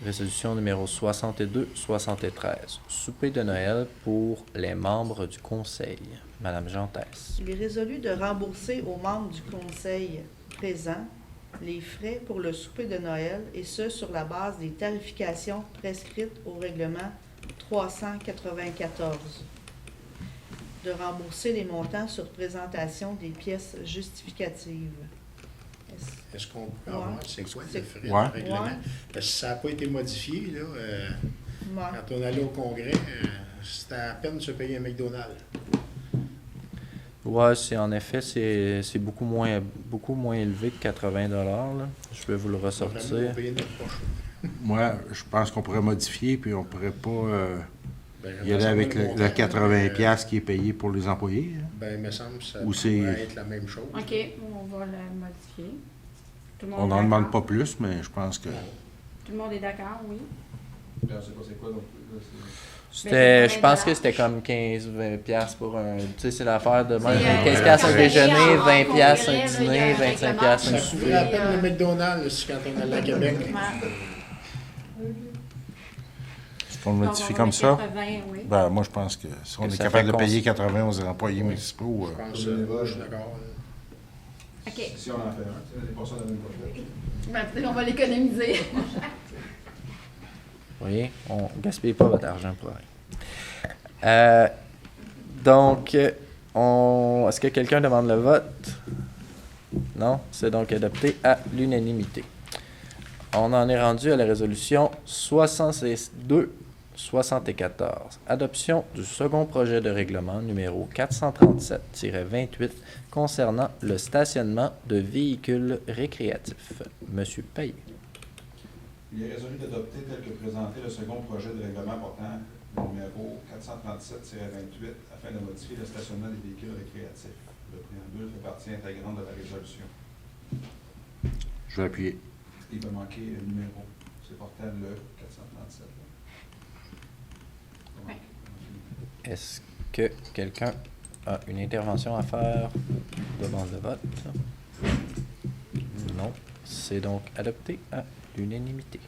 [SPEAKER 1] Résolution numéro 62-73. Souper de Noël pour les membres du Conseil. Madame Jantès.
[SPEAKER 2] Il est résolu de rembourser aux membres du Conseil présents les frais pour le souper de Noël, et ce, sur la base des tarifications prescrites au règlement 394. De rembourser les montants sur présentation des pièces justificatives.
[SPEAKER 11] Est-ce qu'on peut avoir, c'est quoi le frais
[SPEAKER 6] Ouais.
[SPEAKER 11] de règlement?
[SPEAKER 2] Ouais.
[SPEAKER 11] Parce que ça n'a pas été modifié, là.
[SPEAKER 2] Ouais.
[SPEAKER 11] Quand on allait au Congrès, c'était à peine de se payer un McDonald's.
[SPEAKER 1] Ouais, en effet, c'est beaucoup moins élevé que 80$. Là. Je vais vous le
[SPEAKER 11] Vraiment,
[SPEAKER 1] ressortir.
[SPEAKER 11] on payait notre poche.
[SPEAKER 6] Moi, je pense qu'on pourrait modifier, puis on pourrait pas
[SPEAKER 11] Ben,
[SPEAKER 6] y aller avec le
[SPEAKER 11] montant,
[SPEAKER 6] 80$ qui est payé pour les employés. Hein.
[SPEAKER 11] Ben, il me semble que ça
[SPEAKER 6] Ou c'est-
[SPEAKER 11] pourrait être la même chose.
[SPEAKER 7] OK, on va le modifier. Tout le monde
[SPEAKER 6] On
[SPEAKER 7] est
[SPEAKER 6] n'en demande
[SPEAKER 7] d'accord?
[SPEAKER 6] pas plus, mais je pense que...
[SPEAKER 7] Tout le monde est d'accord, oui.
[SPEAKER 4] Je sais pas c'est quoi, donc là,
[SPEAKER 1] Je pense que c'était comme 15-20$ pour un. Tu sais, c'est l'affaire de même.
[SPEAKER 7] C'est,
[SPEAKER 1] 15$ un
[SPEAKER 7] quand
[SPEAKER 1] déjeuner,
[SPEAKER 7] on est
[SPEAKER 1] 20$
[SPEAKER 7] en congrès,
[SPEAKER 1] un
[SPEAKER 7] là, il y a
[SPEAKER 1] dîner,
[SPEAKER 7] un
[SPEAKER 1] 25$
[SPEAKER 11] Ça
[SPEAKER 1] un
[SPEAKER 11] couvrait
[SPEAKER 1] souper.
[SPEAKER 11] à peine le McDonald's quand on allait à Québec.
[SPEAKER 6] Est-ce qu'on le
[SPEAKER 7] Donc,
[SPEAKER 6] modifie
[SPEAKER 7] on va
[SPEAKER 6] comme
[SPEAKER 7] mettre
[SPEAKER 6] ça?
[SPEAKER 7] 80, oui.
[SPEAKER 6] Ben, moi, je pense que si on
[SPEAKER 1] Que
[SPEAKER 6] est
[SPEAKER 1] ça
[SPEAKER 6] capable
[SPEAKER 1] fait
[SPEAKER 6] de payer 80 aux employés municipaux...
[SPEAKER 11] Je pense je suis d'accord.
[SPEAKER 7] OK.
[SPEAKER 4] si on en fait un, c'est pas ça la même chose.
[SPEAKER 7] Ben, on va l'économiser.
[SPEAKER 1] Vous voyez, on ne gaspille pas votre argent pour rien. Donc, est-ce que quelqu'un demande le vote? Non? C'est donc adopté à l'unanimité. On en est rendu à la résolution 62-74. Adoption du second projet de règlement numéro 437-28 concernant le stationnement de véhicules récréatifs. Monsieur Payet.
[SPEAKER 4] Il est résolu d'adopter tel que présenté le second projet de règlement portant le numéro 437-28 afin de modifier le stationnement des véhicules récréatifs. Le préambule fait partie intégrante de la résolution.
[SPEAKER 6] Je vais appuyer.
[SPEAKER 4] Il va manquer le numéro. C'est portant le 437.
[SPEAKER 7] Ouais.
[SPEAKER 1] Est-ce que quelqu'un a une intervention à faire. Demande de vote. Non. C'est donc adopté à l'unanimité.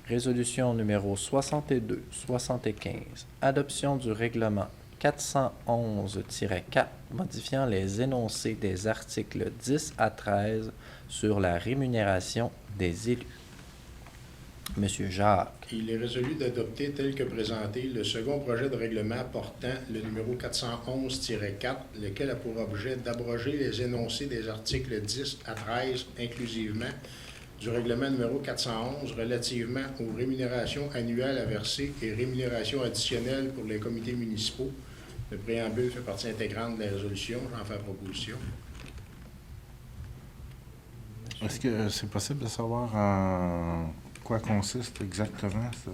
[SPEAKER 1] Résolution numéro 62-75. Adoption du règlement 411-4 modifiant les énoncés des articles 10 à 13 sur la rémunération des élus. Monsieur Jacques.
[SPEAKER 11] Il est résolu d'adopter tel que présenté le second projet de règlement portant le numéro 411-4, lequel a pour objet d'abroger les énoncés des articles 10 à 13 inclusivement du règlement numéro 411 relativement aux rémunérations annuelles à verser et rémunérations additionnelles pour les comités municipaux. Le préambule fait partie intégrante de la résolution. J'en fais proposition.
[SPEAKER 6] Est-ce que c'est possible de savoir en quoi consiste exactement ça?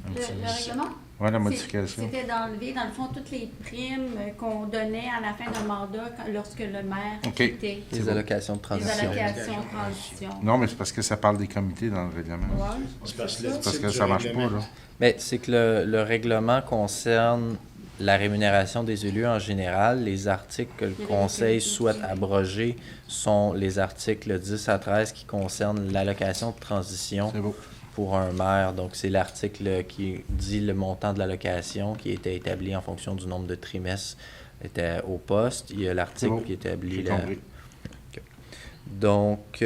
[SPEAKER 7] Le règlement?
[SPEAKER 6] Oui, la modification.
[SPEAKER 7] C'était d'enlever, dans le fond, toutes les primes qu'on donnait à la fin d'un mandat lorsque le maire quittait.
[SPEAKER 1] Les allocations de transition.
[SPEAKER 7] Les allocations de transition.
[SPEAKER 6] Non, mais c'est parce que ça parle des comités dans le règlement.
[SPEAKER 7] Ouais.
[SPEAKER 11] C'est parce
[SPEAKER 6] que ça ne marche pas, là.
[SPEAKER 1] Mais c'est que le règlement concerne la rémunération des élus en général. Les articles que le Conseil souhaite abroger sont les articles 10 à 13 qui concernent l'allocation de transition pour un maire. Donc, c'est l'article qui dit le montant de l'allocation qui était établi en fonction du nombre de trimestres était au poste. Il y a l'article qui établit la... Okay. Donc,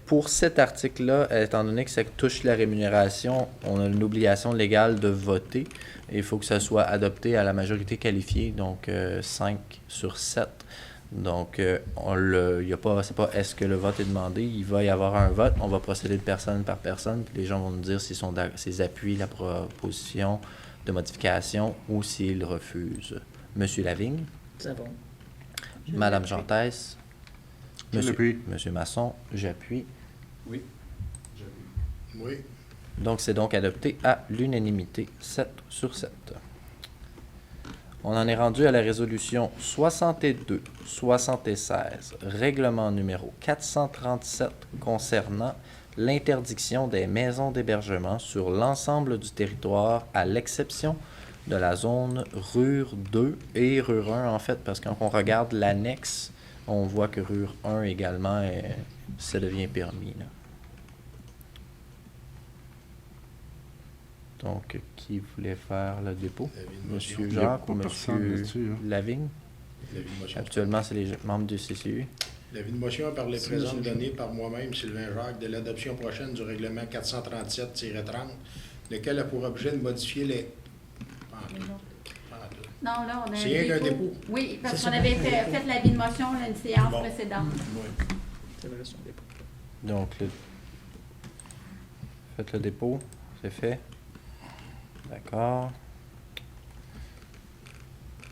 [SPEAKER 1] pour cet article-là, étant donné que ça touche la rémunération, on a une obligation légale de voter. Et il faut que ça soit adopté à la majorité qualifiée, donc 5 sur 7. Donc, c'est pas est-ce que le vote est demandé, il va y avoir un vote, on va procéder de personne par personne, puis les gens vont nous dire s'ils appuient la proposition de modification ou s'ils refusent. Monsieur Lavigne?
[SPEAKER 2] C'est bon.
[SPEAKER 1] Madame Jantès? Monsieur Masson? J'appuie.
[SPEAKER 5] Oui.
[SPEAKER 11] J'appuie. Oui.
[SPEAKER 1] Donc, c'est donc adopté à l'unanimité, 7 sur 7. On en est rendu à la résolution 62-76, règlement numéro 437 concernant l'interdiction des maisons d'hébergement sur l'ensemble du territoire à l'exception de la zone RUR 2 et RUR 1 en fait, parce que quand on regarde l'annexe, on voit que RUR 1 également, ça devient permis, là. Donc, qui voulait faire le dépôt? Monsieur Jacques ou Monsieur Lavigne? Actuellement, c'est les membres du CCU.
[SPEAKER 11] L'avis de motion par les présents donné par moi-même, Sylvain Jacques, de l'adoption prochaine du règlement 437-30, lequel a pour objet de modifier les...
[SPEAKER 7] Non, là, on a
[SPEAKER 11] c'est un dépôt.
[SPEAKER 7] Oui, parce qu'on avait fait l'avis de motion à une séance précédente.
[SPEAKER 11] Oui.
[SPEAKER 2] C'est vrai, son dépôt.
[SPEAKER 1] Donc, faites le dépôt. C'est fait. D'accord.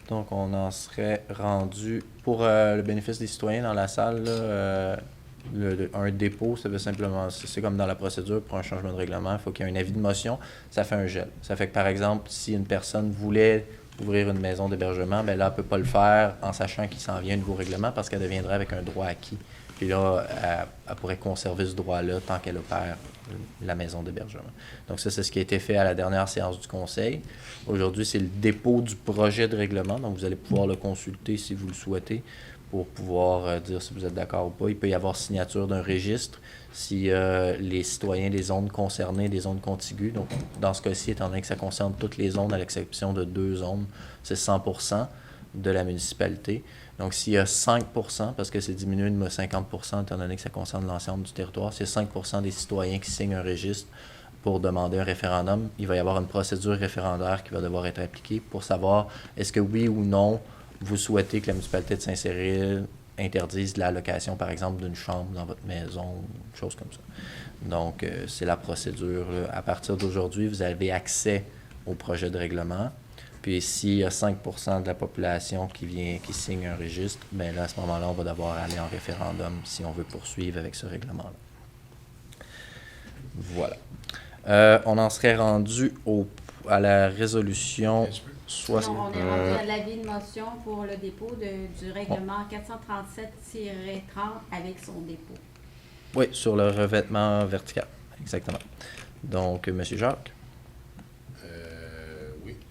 [SPEAKER 1] Donc, on en serait rendu, pour le bénéfice des citoyens dans la salle, là, un dépôt, ça veut simplement, c'est comme dans la procédure pour un changement de règlement, il faut qu'il y ait un avis de motion, ça fait un gel. Ça fait que, par exemple, si une personne voulait ouvrir une maison d'hébergement, bien là, elle ne peut pas le faire en sachant qu'il s'en vient un nouveau règlement parce qu'elle deviendrait avec un droit acquis. Puis là, elle pourrait conserver ce droit-là tant qu'elle opère la maison d'hébergement. Donc ça, c'est ce qui a été fait à la dernière séance du Conseil. Aujourd'hui, c'est le dépôt du projet de règlement. Donc, vous allez pouvoir le consulter si vous le souhaitez pour pouvoir dire si vous êtes d'accord ou pas. Il peut y avoir signature d'un registre si les citoyens des zones concernées, des zones contiguës. Donc, dans ce cas-ci, étant donné que ça concerne toutes les zones à l'exception de 2 zones, c'est 100% de la municipalité. Donc, s'il y a 5%, parce que c'est diminué de 50%, étant donné que ça concerne l'ensemble du territoire, c'est 5% des citoyens qui signent un registre pour demander un référendum. Il va y avoir une procédure référendaire qui va devoir être appliquée pour savoir est-ce que oui ou non, vous souhaitez que la municipalité de Saint-Cyril interdise la location, par exemple, d'une chambre dans votre maison, une chose comme ça. Donc, c'est la procédure. À partir d'aujourd'hui, vous avez accès au projet de règlement. Puis s'il y a 5% de la population qui signe un registre, bien là, à ce moment-là, on va devoir aller en référendum si on veut poursuivre avec ce règlement-là. Voilà. On en serait rendu à la résolution 60.
[SPEAKER 7] Non, on est rendu à l'avis de motion pour le dépôt du règlement 437-30 avec son dépôt.
[SPEAKER 1] Oui, sur le revêtement vertical. Exactement. Donc, M. Jacques?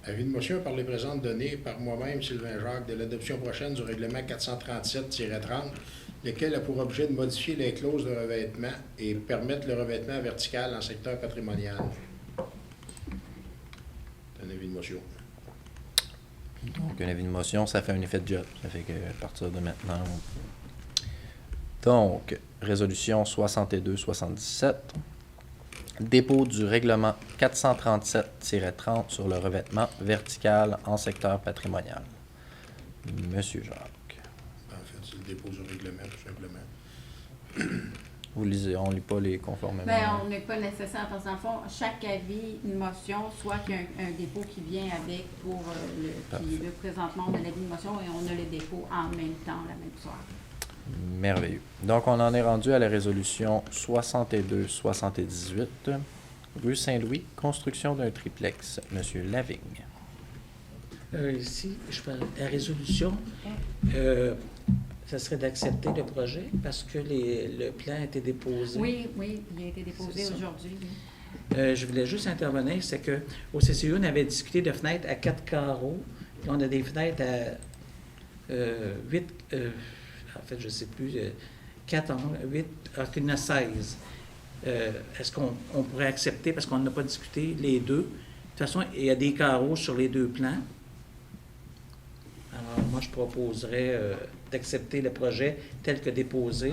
[SPEAKER 11] Avis de motion par les présentes données par moi-même, Sylvain Jacques, de l'adoption prochaine du règlement 437-30, lequel a pour objet de modifier les clauses de revêtement et permettre le revêtement vertical en secteur patrimonial. C'est un avis de motion.
[SPEAKER 1] Donc, un avis de motion, ça fait un effet de job. Ça fait que à partir de maintenant. Donc, résolution 62-77. Dépôt du règlement 437-30 sur le revêtement vertical en secteur patrimonial. Monsieur Jacques.
[SPEAKER 11] En fait, c'est le dépôt du règlement, tout simplement.
[SPEAKER 1] Vous lisez, on ne lit pas les conformément.
[SPEAKER 7] Bien, on n'est pas nécessaire parce que dans le fond, chaque avis, une motion, soit qu'il y a un dépôt qui vient avec pour puis le présentement, on a l'avis de motion et on a les dépôts en même temps, la même soirée.
[SPEAKER 1] Merveilleux. Donc, on en est rendu à la résolution 62-78. Rue Saint-Louis, construction d'un triplex. Monsieur Lavigne.
[SPEAKER 9] Ici, je parle de la résolution. Ça serait d'accepter le projet parce que le plan a été déposé.
[SPEAKER 7] Oui, il a été déposé aujourd'hui.
[SPEAKER 9] Je voulais juste intervenir, c'est qu'au CCU, on avait discuté de fenêtres à 4 carreaux. Puis on a des fenêtres à 8, en fait, je ne sais plus, 4 en 8, alors qu'il y en a 16. Est-ce qu'on pourrait accepter, parce qu'on n'a pas discuté, les deux? De toute façon, il y a des carreaux sur les deux plans. Alors, moi, je proposerais d'accepter le projet tel que déposé,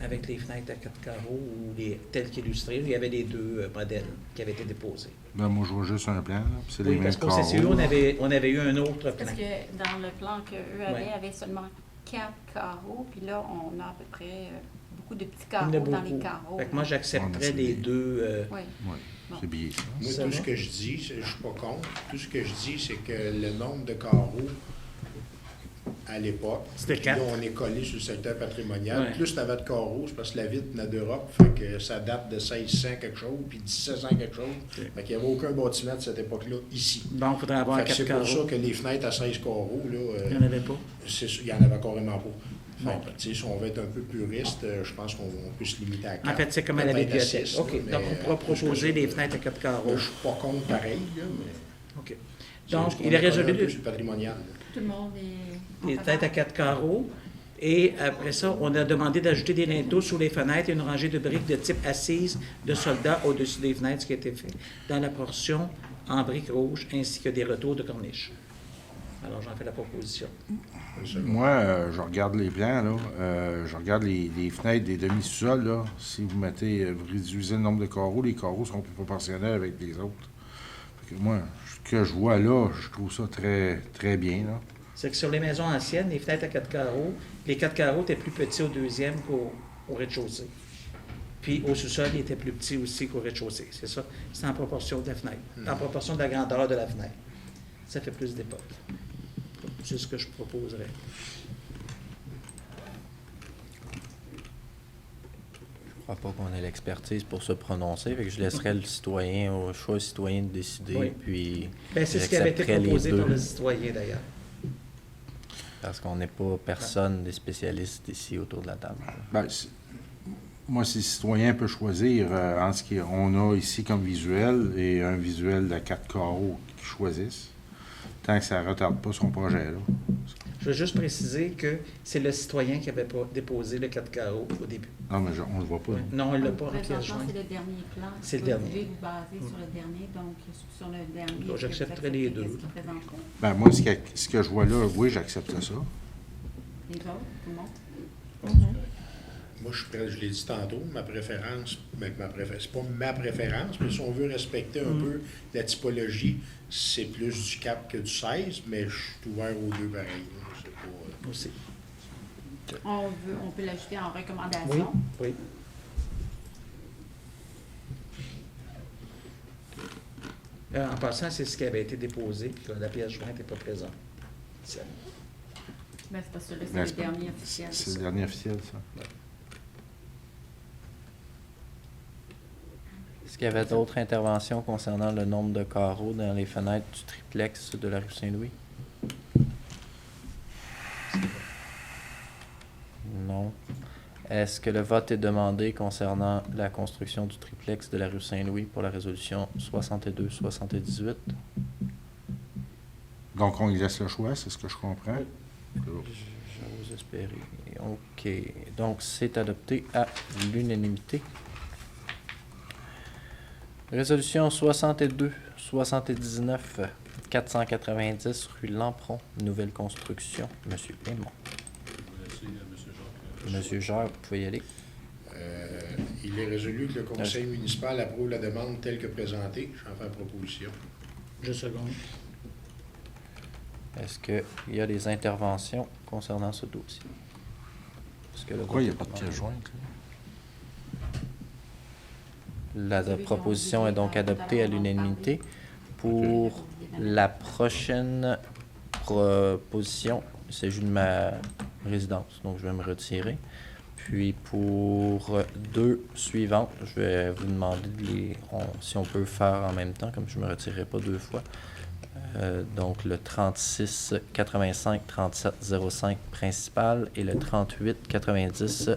[SPEAKER 9] avec les fenêtres à 4 carreaux ou tel qu'illustré. Il y avait les deux modèles qui avaient été déposés.
[SPEAKER 6] Ben, moi, je vois juste un plan. Là, puis c'est
[SPEAKER 9] Oui,
[SPEAKER 6] les
[SPEAKER 9] parce
[SPEAKER 6] mêmes
[SPEAKER 9] qu'au
[SPEAKER 6] carreaux.
[SPEAKER 9] CCU, on avait eu un autre plan.
[SPEAKER 7] Parce que dans le plan qu'eux avaient,
[SPEAKER 9] Ouais.
[SPEAKER 7] il y avait seulement 4 carreaux, puis là, on a à peu près beaucoup de petits
[SPEAKER 9] Il y en
[SPEAKER 7] carreaux
[SPEAKER 9] a
[SPEAKER 7] dans les
[SPEAKER 9] beaucoup.
[SPEAKER 7] carreaux.
[SPEAKER 9] Fait que moi, j'accepterais
[SPEAKER 6] c'est
[SPEAKER 9] les
[SPEAKER 6] bien.
[SPEAKER 9] deux.
[SPEAKER 7] Oui.
[SPEAKER 6] Oui, c'est bien ça.
[SPEAKER 11] Moi,
[SPEAKER 9] Ça
[SPEAKER 11] tout
[SPEAKER 9] va?
[SPEAKER 11] ce que je dis, je ne suis pas contre. Tout ce que je dis, c'est que le nombre de carreaux à l'époque,
[SPEAKER 9] C'était
[SPEAKER 11] puis
[SPEAKER 9] 4.
[SPEAKER 11] là, on est collé sur le secteur patrimonial.
[SPEAKER 9] Ouais.
[SPEAKER 11] Plus tu avais de carreaux, c'est parce que la ville venait d'Europe, fait que ça date de 1600 quelque chose, puis 1700 quelque chose.
[SPEAKER 9] Ok.
[SPEAKER 11] Fait qu'il n'y avait aucun bâtiment de cette époque-là ici.
[SPEAKER 9] Bon, il faudrait avoir
[SPEAKER 11] Fait que
[SPEAKER 9] 4
[SPEAKER 11] c'est pour
[SPEAKER 9] carreaux.
[SPEAKER 11] ça que les fenêtres à 16 carreaux, là,
[SPEAKER 9] Il n'y en avait pas.
[SPEAKER 11] il n'y en avait carrément pas.
[SPEAKER 9] Bon.
[SPEAKER 11] Fait que, tu sais, si on veut être un peu puriste, je pense qu'on peut se limiter à 4.
[SPEAKER 9] En fait, c'est comme à la
[SPEAKER 11] Peut-être
[SPEAKER 9] bibliothèque.
[SPEAKER 11] six,
[SPEAKER 9] OK.
[SPEAKER 11] là, mais,
[SPEAKER 9] Donc, on pourra
[SPEAKER 11] plus que
[SPEAKER 9] proposer
[SPEAKER 11] ça.
[SPEAKER 9] des fenêtres à 4 carreaux.
[SPEAKER 11] Je ne suis pas contre pareil, là, mais...
[SPEAKER 9] OK.
[SPEAKER 11] c'est
[SPEAKER 9] Donc,
[SPEAKER 11] juste qu'on
[SPEAKER 9] il est
[SPEAKER 11] collé un peu
[SPEAKER 9] résolu
[SPEAKER 11] sur le patrimonial. là.
[SPEAKER 7] Tout le monde est...
[SPEAKER 9] des fenêtres à 4 carreaux. Et après ça, on a demandé d'ajouter des linteaux sous les fenêtres et une rangée de briques de type assise de soldats au-dessus des fenêtres, ce qui a été fait dans la portion en briques rouges, ainsi que des retours de corniche. Alors, j'en fais la proposition.
[SPEAKER 6] Moi, je regarde les plans, là. Je regarde les fenêtres des demi-sous-sols, là. Si vous vous réduisez le nombre de carreaux, les carreaux sont plus proportionnels avec les autres. Fait que moi, ce que je vois là, je trouve ça très, très bien, là.
[SPEAKER 9] C'est que sur les maisons anciennes, les fenêtres à 4 carreaux, les 4 carreaux étaient plus petits au deuxième qu'au rez-de-chaussée. Puis au sous-sol, ils étaient plus petits aussi qu'au rez-de-chaussée. C'est ça. C'est en proportion de la fenêtre, en proportion de la grandeur de la fenêtre. Ça fait plus d'époque. C'est ce que je proposerais.
[SPEAKER 1] Je crois pas qu'on ait l'expertise pour se prononcer, fait que je laisserai le citoyen, au choix citoyen de décider,
[SPEAKER 9] Oui.
[SPEAKER 1] puis
[SPEAKER 9] Bien, c'est ce qui avait été
[SPEAKER 1] j'accepterai les
[SPEAKER 9] proposé par
[SPEAKER 1] deux.
[SPEAKER 9] le citoyen, d'ailleurs.
[SPEAKER 1] Parce qu'on n'est pas personne des spécialistes ici autour de la table.
[SPEAKER 6] Ben, moi, si le citoyen peut choisir en ce qu'on a ici comme visuel et un visuel de 4 carreaux qu'ils choisissent, tant que ça ne retarde pas son projet, là.
[SPEAKER 9] Je veux juste préciser que c'est le citoyen qui avait pas déposé le 4 carreaux au début.
[SPEAKER 6] Non, mais on ne le voit pas.
[SPEAKER 9] Non, il ne l'a pas en pièce
[SPEAKER 7] Présentement,
[SPEAKER 9] jointe.
[SPEAKER 7] c'est le dernier plan.
[SPEAKER 9] C'est le
[SPEAKER 7] Vous
[SPEAKER 9] dernier.
[SPEAKER 7] devez vous baser sur le dernier, donc sur le dernier.
[SPEAKER 9] Donc, j'accepterai les deux.
[SPEAKER 7] Qu'est-ce qu'il présenterait?
[SPEAKER 6] Ben, moi, ce que je vois là, oui, j'accepte ça.
[SPEAKER 7] Les autres, tout le monde?
[SPEAKER 11] Moi, je suis prêt, je l'ai dit tantôt, ma préférence, c'est pas ma préférence, mais si on veut respecter un peu la typologie, c'est plus du 4 que du 16, mais je suis ouvert aux deux pareils. là. C'est pas,
[SPEAKER 9] Aussi.
[SPEAKER 7] On peut l'ajouter en
[SPEAKER 9] Oui,
[SPEAKER 7] recommandation.
[SPEAKER 9] oui. En passant, c'est ce qui avait été déposé, puis la pièce jointe n'est pas présente. C'est-
[SPEAKER 7] Ben, c'est parce que là, c'est
[SPEAKER 6] Ben,
[SPEAKER 7] le
[SPEAKER 6] c'est pas-
[SPEAKER 7] dernier officiel.
[SPEAKER 6] C'est le dernier officiel, ça.
[SPEAKER 1] Est-ce qu'il y avait d'autres interventions concernant le nombre de carreaux dans les fenêtres du triplex de la rue Saint-Louis? Non. Est-ce que le vote est demandé concernant la construction du triplex de la rue Saint-Louis pour la résolution 62-78?
[SPEAKER 6] Donc, on lui laisse le choix, c'est ce que je comprends.
[SPEAKER 1] J'ose espérer. OK. Donc, c'est adopté à l'unanimité. Résolution 62-79, 490 rue Lampron, nouvelle construction. Monsieur Aymon. Monsieur Jacques, vous pouvez y aller.
[SPEAKER 11] Il est résolu que le conseil municipal approuve la demande telle que présentée. J'en fais proposition.
[SPEAKER 9] Je seconde.
[SPEAKER 1] Est-ce qu'il y a des interventions concernant ce dossier?
[SPEAKER 6] Pourquoi il n'y a pas de pièce jointe?
[SPEAKER 1] La proposition est donc adoptée à l'unanimité. Pour la prochaine proposition, il s'agit de ma résidence, donc je vais me retirer. Puis pour deux suivantes, je vais vous demander si on peut faire en même temps, comme je ne me retirerai pas deux fois. Donc le 36-85-37-05 principal et le 38-90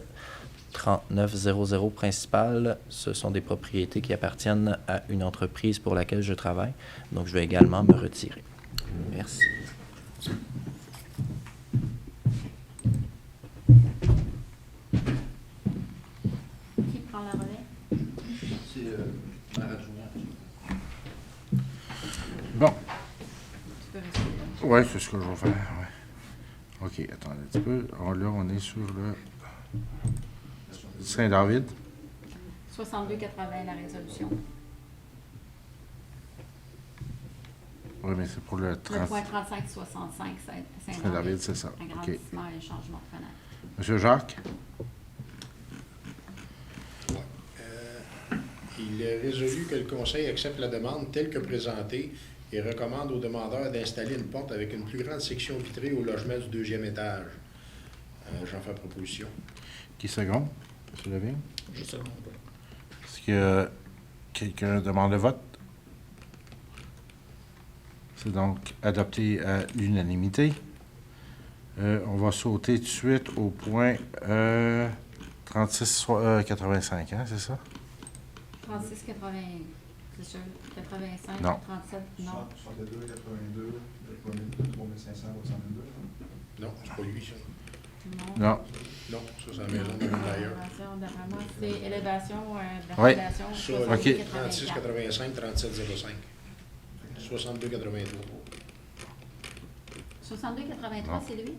[SPEAKER 1] 3900 principal, ce sont des propriétés qui appartiennent à une entreprise pour laquelle je travaille. Donc, je vais également me retirer. Merci.
[SPEAKER 7] Qui prend la relais?
[SPEAKER 1] C'est ma adjointe.
[SPEAKER 6] Bon.
[SPEAKER 7] Tu peux rester là.
[SPEAKER 6] Oui, c'est ce que je vais faire. Ouais. OK, attendez un petit peu. Là, on est sur le Saint-David.
[SPEAKER 7] 62-80, la résolution.
[SPEAKER 6] Oui, mais c'est pour le
[SPEAKER 7] Le
[SPEAKER 6] 30.
[SPEAKER 7] point 35-65,
[SPEAKER 6] Saint-David, c'est ça. OK.
[SPEAKER 7] Agrandissement et changement de fenêtre.
[SPEAKER 6] Monsieur Jacques?
[SPEAKER 11] Il est résolu que le conseil accepte la demande telle que présentée et recommande aux demandeurs d'installer une porte avec une plus grande section vitrée au logement du deuxième étage. J'en fais proposition.
[SPEAKER 6] Qui seconde? Monsieur Lavigne?
[SPEAKER 9] Je seconde.
[SPEAKER 6] Est-ce que quelqu'un demande le vote? C'est donc adopté à l'unanimité. On va sauter tout de suite au point 36-85, hein, c'est ça?
[SPEAKER 7] 36-80, c'est sûr. 85,
[SPEAKER 6] Non.
[SPEAKER 7] 37, non.
[SPEAKER 4] 62, 82, 3500, 62.
[SPEAKER 11] Non, c'est pas lui, ça.
[SPEAKER 6] Non.
[SPEAKER 11] Non, ça, c'est la maison de l'intérieur.
[SPEAKER 7] C'est élévation de la
[SPEAKER 6] Oui.
[SPEAKER 7] fondation.
[SPEAKER 11] Ça,
[SPEAKER 6] OK.
[SPEAKER 11] 36,85, 37,05. 62,83.
[SPEAKER 7] 62-83, c'est lui?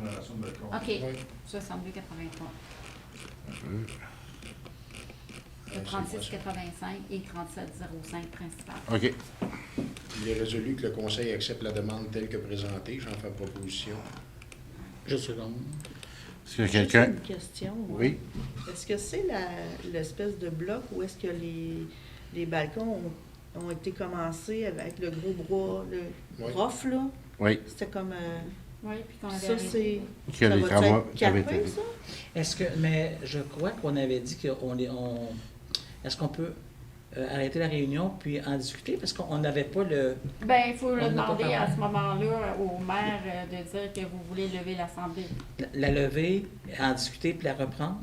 [SPEAKER 4] Rénovation de balcon.
[SPEAKER 7] OK.
[SPEAKER 11] Oui.
[SPEAKER 7] 62-83. Le
[SPEAKER 11] C'est quoi, ça?
[SPEAKER 7] 36-85 et 37-05 principal.
[SPEAKER 6] OK.
[SPEAKER 11] Il est résolu que le conseil accepte la demande telle que présentée. J'en fais proposition.
[SPEAKER 9] Je seconde.
[SPEAKER 6] Est-ce qu'il y a quelqu'un?
[SPEAKER 2] Juste une question. moi.
[SPEAKER 6] Oui.
[SPEAKER 2] Est-ce que c'est l'espèce de bloc où est-ce que les balcons ont été commencés avec le gros bois, le
[SPEAKER 11] Oui.
[SPEAKER 2] rough, là?
[SPEAKER 6] Oui.
[SPEAKER 2] C'était comme...
[SPEAKER 7] Oui, puis qu'on avait
[SPEAKER 2] ça,
[SPEAKER 7] arrêté.
[SPEAKER 2] c'est...
[SPEAKER 6] Que
[SPEAKER 2] Ça
[SPEAKER 6] les
[SPEAKER 2] va
[SPEAKER 6] travaux
[SPEAKER 2] être capé,
[SPEAKER 6] avaient été-
[SPEAKER 2] ça?
[SPEAKER 9] Est-ce que, mais je crois qu'on avait dit est-ce qu'on peut arrêter la réunion puis en discuter? Parce qu'on n'avait pas le...
[SPEAKER 7] Ben, il faut
[SPEAKER 9] On
[SPEAKER 7] le
[SPEAKER 9] n'a pas
[SPEAKER 7] demander
[SPEAKER 9] parlé.
[SPEAKER 7] à ce moment-là au maire de dire que vous voulez lever l'Assemblée.
[SPEAKER 9] La lever, en discuter puis la reprendre?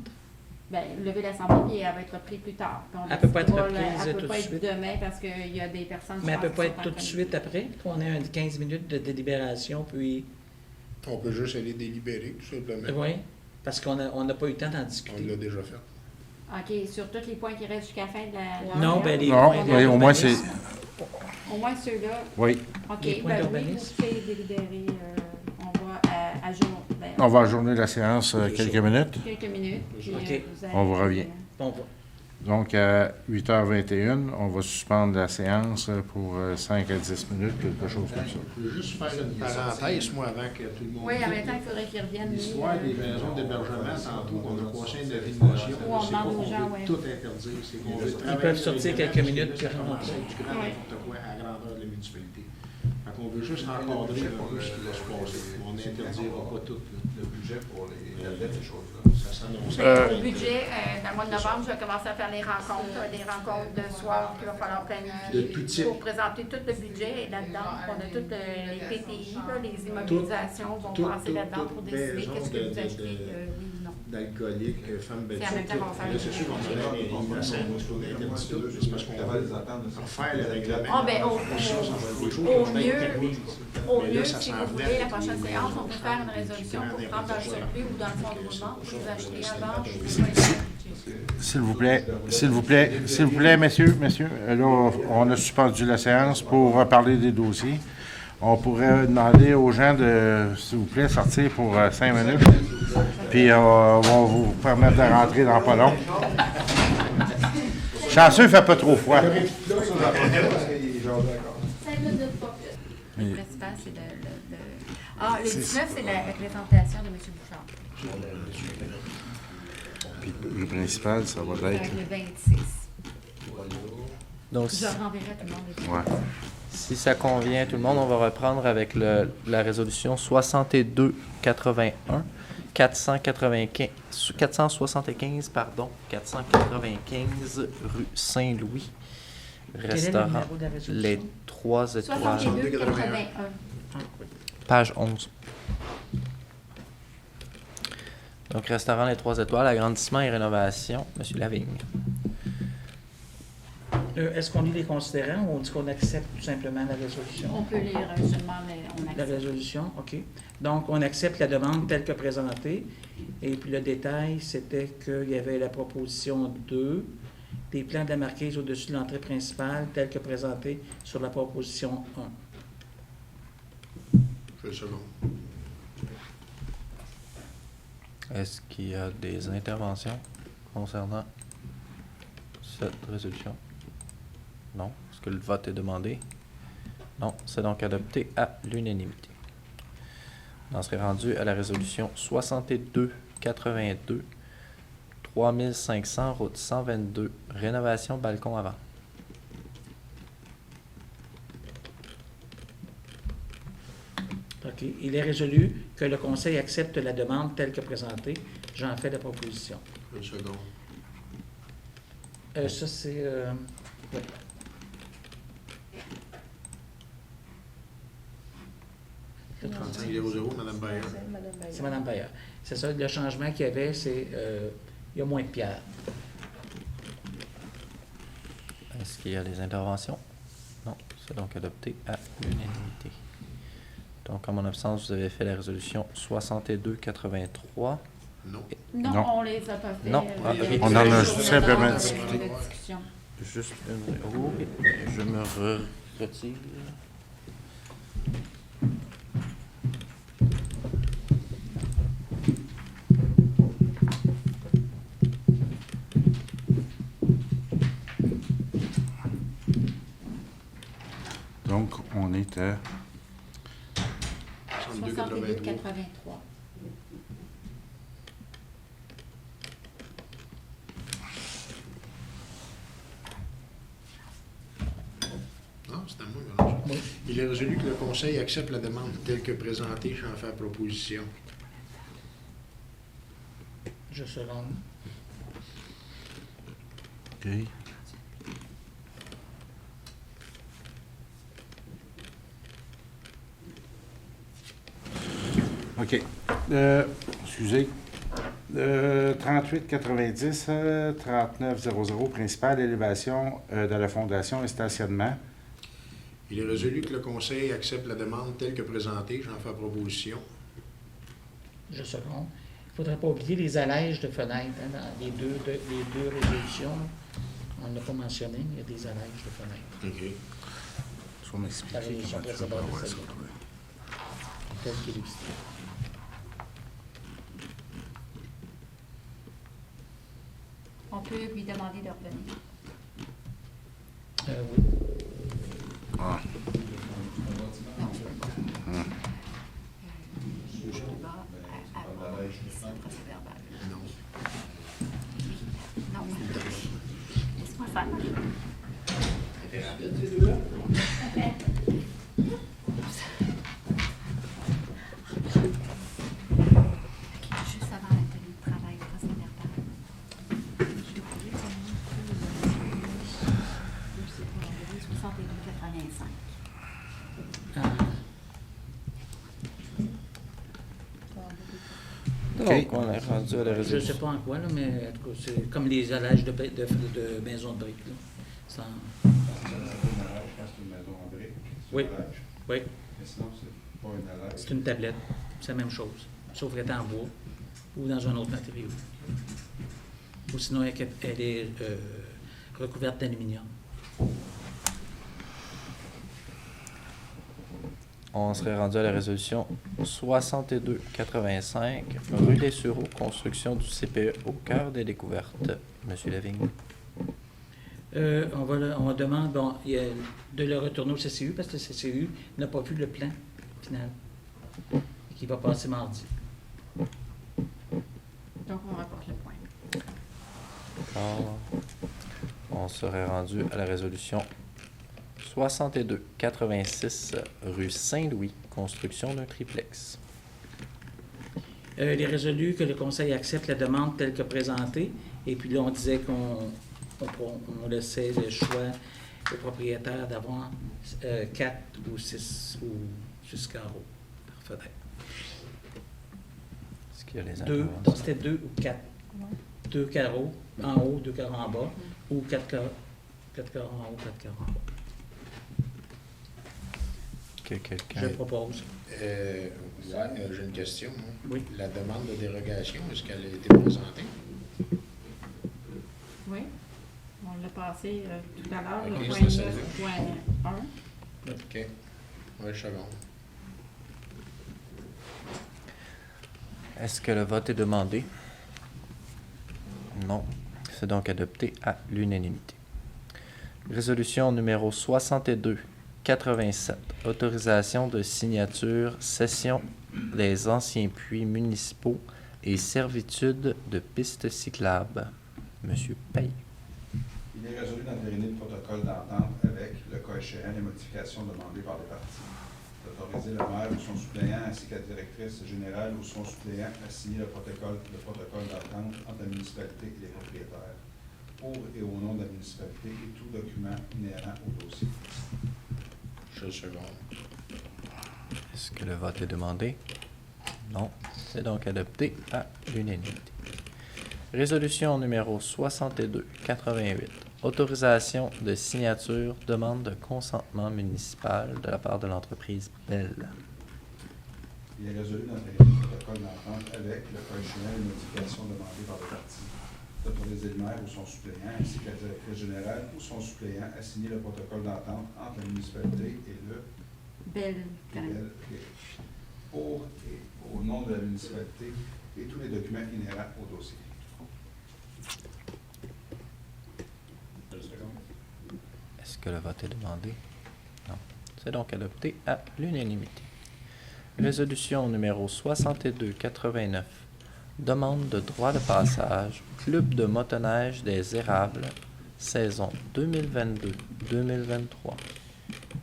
[SPEAKER 7] Ben, lever l'Assemblée, puis elle va être reprise plus tard. Puis on
[SPEAKER 9] Elle peut pas être
[SPEAKER 7] décidera,
[SPEAKER 9] reprise
[SPEAKER 7] elle
[SPEAKER 9] tout
[SPEAKER 7] peut
[SPEAKER 9] de
[SPEAKER 7] pas être
[SPEAKER 9] suite.
[SPEAKER 7] demain parce qu'il y a des personnes...
[SPEAKER 9] Mais elle peut
[SPEAKER 7] qui
[SPEAKER 9] pas
[SPEAKER 7] sont
[SPEAKER 9] être
[SPEAKER 7] en
[SPEAKER 9] tout de
[SPEAKER 7] comité.
[SPEAKER 9] suite après, qu'on ait 15 minutes de délibération, puis...
[SPEAKER 11] On peut juste aller délibérer, tout simplement.
[SPEAKER 9] Oui, parce qu'on n'a pas eu le temps d'en
[SPEAKER 11] On l'a
[SPEAKER 9] discuter.
[SPEAKER 11] déjà fait.
[SPEAKER 7] OK, sur tous les points qui restent jusqu'à la fin de la...
[SPEAKER 9] Non, ben les
[SPEAKER 6] Non,
[SPEAKER 9] points
[SPEAKER 6] mais au moins c'est...
[SPEAKER 9] d'urbanisme.
[SPEAKER 7] Au moins ceux-là.
[SPEAKER 6] Oui.
[SPEAKER 7] OK,
[SPEAKER 9] Les points
[SPEAKER 7] ben oui,
[SPEAKER 9] d'urbanisme.
[SPEAKER 7] vous pouvez délibérer. On va à jour. Ben,
[SPEAKER 6] On va ajourner la séance quelques minutes.
[SPEAKER 7] quelques minutes. Puis,
[SPEAKER 9] OK.
[SPEAKER 7] vous allez-
[SPEAKER 6] On vous revient.
[SPEAKER 9] Bon, va.
[SPEAKER 6] Donc, à 8h21, on va suspendre la séance pour 5 à 10 minutes, quelque chose comme ça.
[SPEAKER 11] Je veux juste faire une parenthèse, moi, avant que tout le monde...
[SPEAKER 7] Oui, en même temps, il faudrait qu'ils reviennent.
[SPEAKER 11] L'histoire des maisons d'hébergement, tantôt, qu'on a conseil de rénovation,
[SPEAKER 7] Ou on
[SPEAKER 11] c'est pas
[SPEAKER 7] demande aux
[SPEAKER 11] qu'on
[SPEAKER 7] gens,
[SPEAKER 11] veut
[SPEAKER 7] ouais.
[SPEAKER 11] tout interdire, c'est qu'on veut
[SPEAKER 9] Ils
[SPEAKER 11] travailler
[SPEAKER 9] peuvent
[SPEAKER 11] sur
[SPEAKER 9] sortir
[SPEAKER 11] les
[SPEAKER 9] quelques
[SPEAKER 11] éléments,
[SPEAKER 9] minutes
[SPEAKER 11] puis
[SPEAKER 9] puis
[SPEAKER 11] ça commence à
[SPEAKER 9] rentrer.
[SPEAKER 11] être du grand
[SPEAKER 7] Ouais.
[SPEAKER 11] n'importe quoi à la grandeur de la municipalité. Fait qu'on veut juste encadrer un peu ce qui va se passer. On n'interdira pas tout.
[SPEAKER 4] Le budget pour les tablettes, ces choses-là.
[SPEAKER 11] Ça s'annonce.
[SPEAKER 7] Au budget, dans le mois de novembre, je vais commencer à faire les rencontres de soir qu'il va falloir planifier
[SPEAKER 11] De tout type.
[SPEAKER 7] pour présenter tout le budget. Et là-dedans, on a toutes les PTI, là, les immobilisations vont
[SPEAKER 11] tout,
[SPEAKER 7] passer là-dedans
[SPEAKER 11] tout,
[SPEAKER 7] pour
[SPEAKER 11] tout
[SPEAKER 7] décider
[SPEAKER 11] maison
[SPEAKER 7] qu'est-ce que vous
[SPEAKER 11] de-
[SPEAKER 7] achetez,
[SPEAKER 11] de-
[SPEAKER 7] oui ou non.
[SPEAKER 11] d'alcooliques, femmes battues.
[SPEAKER 7] C'est en même temps qu'on fait
[SPEAKER 11] Là, c'est sûr qu'on a les innocents, c'est parce qu'on va faire le règlement.
[SPEAKER 7] Ah, ben,
[SPEAKER 11] Pour ça, ça va être des choses qui vont être permises.
[SPEAKER 7] Au
[SPEAKER 11] Mais là,
[SPEAKER 7] mieux,
[SPEAKER 11] ça
[SPEAKER 7] si
[SPEAKER 11] s'en
[SPEAKER 7] vous
[SPEAKER 11] venait
[SPEAKER 7] voulez, la
[SPEAKER 11] avec
[SPEAKER 7] prochaine
[SPEAKER 11] les-
[SPEAKER 7] séance, on peut faire une résolution pour prendre dans le surplus ou dans le fonds de roulement pour les acheter avant.
[SPEAKER 6] S'il vous plaît, messieurs, là, on a suspendu la séance pour parler des dossiers. On pourrait demander aux gens de, s'il vous plaît, sortir pour 5 minutes. Puis on va vous permettre de rentrer dans pas long. Chanceux, il ne fait pas trop froid.
[SPEAKER 7] Le principal, c'est le... Ah, le 19, c'est la présentation de M. Bouchard.
[SPEAKER 6] Puis le principal, ça va être...
[SPEAKER 7] Le 26.
[SPEAKER 1] Donc,
[SPEAKER 7] Je renverrai à tout le monde. les
[SPEAKER 6] Ouais.
[SPEAKER 1] si ça convient à tout le monde, on va reprendre avec la résolution 62-81, 475 rue Saint-Louis,
[SPEAKER 9] Quel est le
[SPEAKER 1] restaurant
[SPEAKER 9] numéro de la résolution?
[SPEAKER 1] Les 3 étoiles,
[SPEAKER 7] 62-81.
[SPEAKER 1] page 11. Donc, restaurant Les 3 étoiles, agrandissement et rénovation, M. Lavigne.
[SPEAKER 9] Est-ce qu'on lit les considérants ou on dit qu'on accepte tout simplement la résolution?
[SPEAKER 7] On peut lire seulement, mais on
[SPEAKER 9] La
[SPEAKER 7] accepte.
[SPEAKER 9] résolution, OK. Donc, on accepte la demande telle que présentée. Et puis, le détail, c'était qu'il y avait la proposition 2, des plans de la marquise au-dessus de l'entrée principale telle que présentée sur la proposition 1.
[SPEAKER 11] Je le second.
[SPEAKER 1] Est-ce qu'il y a des interventions concernant cette résolution? Non. Est-ce que le vote est demandé? Non. C'est donc adopté à l'unanimité. On en serait rendu à la résolution 62-82, 3500, route 122, rénovation balcon avant.
[SPEAKER 9] OK. Il est résolu que le Conseil accepte la demande telle que présentée. J'en fais la proposition.
[SPEAKER 11] Je le second.
[SPEAKER 9] Ça, c'est... ouais. Le
[SPEAKER 11] 35-00, Mme Bayer.
[SPEAKER 9] C'est Mme Bayer. C'est ça, le changement qu'il y avait, c'est il y a moins de pierres.
[SPEAKER 1] Est-ce qu'il y a des interventions? Non. C'est donc adopté à l'unanimité. Donc, en mon absence, vous avez fait la résolution 62-83.
[SPEAKER 11] Non.
[SPEAKER 7] Non,
[SPEAKER 6] Non.
[SPEAKER 7] on les a pas fait.
[SPEAKER 1] Non. Ah, ok.
[SPEAKER 6] On en a
[SPEAKER 7] juste
[SPEAKER 6] simplement
[SPEAKER 7] de
[SPEAKER 6] discuté.
[SPEAKER 7] discussion.
[SPEAKER 1] Juste une... Oh, ok. Je me retire.
[SPEAKER 6] Donc, on est à...
[SPEAKER 11] 62-83.
[SPEAKER 7] 62-83.
[SPEAKER 11] Non, c'est à moi. Madame. Il est résolu que le Conseil accepte la demande telle que présentée. J'en fais la proposition.
[SPEAKER 9] Je seconde.
[SPEAKER 6] OK. OK. Excusez. 3890, 3900, principal, élévation de la fondation et stationnement.
[SPEAKER 11] Il est résolu que le Conseil accepte la demande telle que présentée. J'en fais la proposition.
[SPEAKER 9] Je seconde. Il ne faudrait pas oublier les allèges de fenêtres hein, dans les deux résolutions. On ne l'a pas mentionné, mais il y a des allèges de fenêtres.
[SPEAKER 11] OK.
[SPEAKER 6] Tu vas m'expliquer
[SPEAKER 9] La résolution
[SPEAKER 6] comment tu vas
[SPEAKER 9] précédente,
[SPEAKER 6] avoir
[SPEAKER 9] c'est
[SPEAKER 6] ça,
[SPEAKER 9] ça.
[SPEAKER 6] toi.
[SPEAKER 9] Tel qu'il est ici.
[SPEAKER 7] On peut lui demander de revenir.
[SPEAKER 9] Oui.
[SPEAKER 6] Ah.
[SPEAKER 7] Je vais avoir ici le procès-verbal.
[SPEAKER 11] Non.
[SPEAKER 7] Non, laisse-moi faire. Juste avant la tenue de travail, le procès-verbal. Je dois oublier son nom. 62-85.
[SPEAKER 1] Donc, on est rendu à la
[SPEAKER 9] Je ne sais
[SPEAKER 1] résolution.
[SPEAKER 9] pas en quoi, là, mais en tout cas, c'est comme les allages de maisons de briques. Là.
[SPEAKER 4] Ça s'appelle une allage quand c'est une maison en briques. C'est
[SPEAKER 9] Oui.
[SPEAKER 4] une allage.
[SPEAKER 9] Oui,
[SPEAKER 4] Mais sinon, c'est pas une allage.
[SPEAKER 9] c'est une tablette. C'est la même chose. Sauf qu'elle est en bois ou dans un autre matériau. Ou sinon, elle est recouverte d'aluminium.
[SPEAKER 1] On serait rendu à la résolution 6285, rue des Sureaux, construction du CPE au cœur des découvertes. Monsieur Lavigne.
[SPEAKER 9] On demande de le retourner au CCU parce que le CCU n'a pas vu le plan final qui va passer mardi.
[SPEAKER 7] Donc, on rapporte le point.
[SPEAKER 1] D'accord. On serait rendu à la résolution 6286, rue Saint-Louis, construction d'un triplex.
[SPEAKER 9] Il est résolu que le Conseil accepte la demande telle que présentée. Et puis là, on disait qu'on laissait le choix au propriétaire d'avoir 4 ou 6 ou 6 carreaux par fenêtre.
[SPEAKER 1] Est-ce qu'il y a les
[SPEAKER 9] Donc,
[SPEAKER 1] interventions?
[SPEAKER 9] c'était 2 ou 4. 2 carreaux en haut, 2 carreaux en bas, ou 4 carreaux en haut, 4 carreaux en bas.
[SPEAKER 1] Que quelqu'un...
[SPEAKER 9] Je propose.
[SPEAKER 11] J'ai une question. Moi.
[SPEAKER 9] Oui.
[SPEAKER 11] La demande de dérogation, est-ce qu'elle a été présentée?
[SPEAKER 7] Oui. On l'a passé tout à l'heure,
[SPEAKER 11] Ok,
[SPEAKER 7] le point
[SPEAKER 11] c'est celle-là.
[SPEAKER 7] 9.1.
[SPEAKER 11] OK. Oui, je seconde.
[SPEAKER 1] Est-ce que le vote est demandé? Non. C'est donc adopté à l'unanimité. Résolution numéro 6287. Autorisation de signature, cession des anciens puits municipaux et servitude de pistes cyclables. Monsieur Paye.
[SPEAKER 4] Il est résolu d'entériner le protocole d'entente avec, le cas échéant, les modifications demandées par les parties. D'autoriser le maire ou son suppléant ainsi que la directrice générale ou son suppléant à signer le protocole d'entente entre la municipalité et les propriétaires, pour et au nom de la municipalité et tout document inhérent au dossier.
[SPEAKER 11] Je seconde.
[SPEAKER 1] Est-ce que le vote est demandé? Non. C'est donc adopté à l'unanimité. Résolution numéro 6288. Autorisation de signature, demande de consentement municipal de la part de l'entreprise Bell.
[SPEAKER 4] Il est résolu d'entériner le protocole d'entente avec, le cas échéant, les modifications demandées par les parties. D'autoriser le maire ou son suppléant ainsi que la directrice générale ou son suppléant à signer le protocole d'entente entre la municipalité et le
[SPEAKER 7] Belle.
[SPEAKER 4] pour et au nom de la municipalité et tous les documents inhérents au dossier.
[SPEAKER 5] Je seconde.
[SPEAKER 1] Est-ce que le vote est demandé? Non. C'est donc adopté à l'unanimité. Résolution numéro 6289. Demande de droit de passage, Club de motoneige des Érables, saison 2022-2023.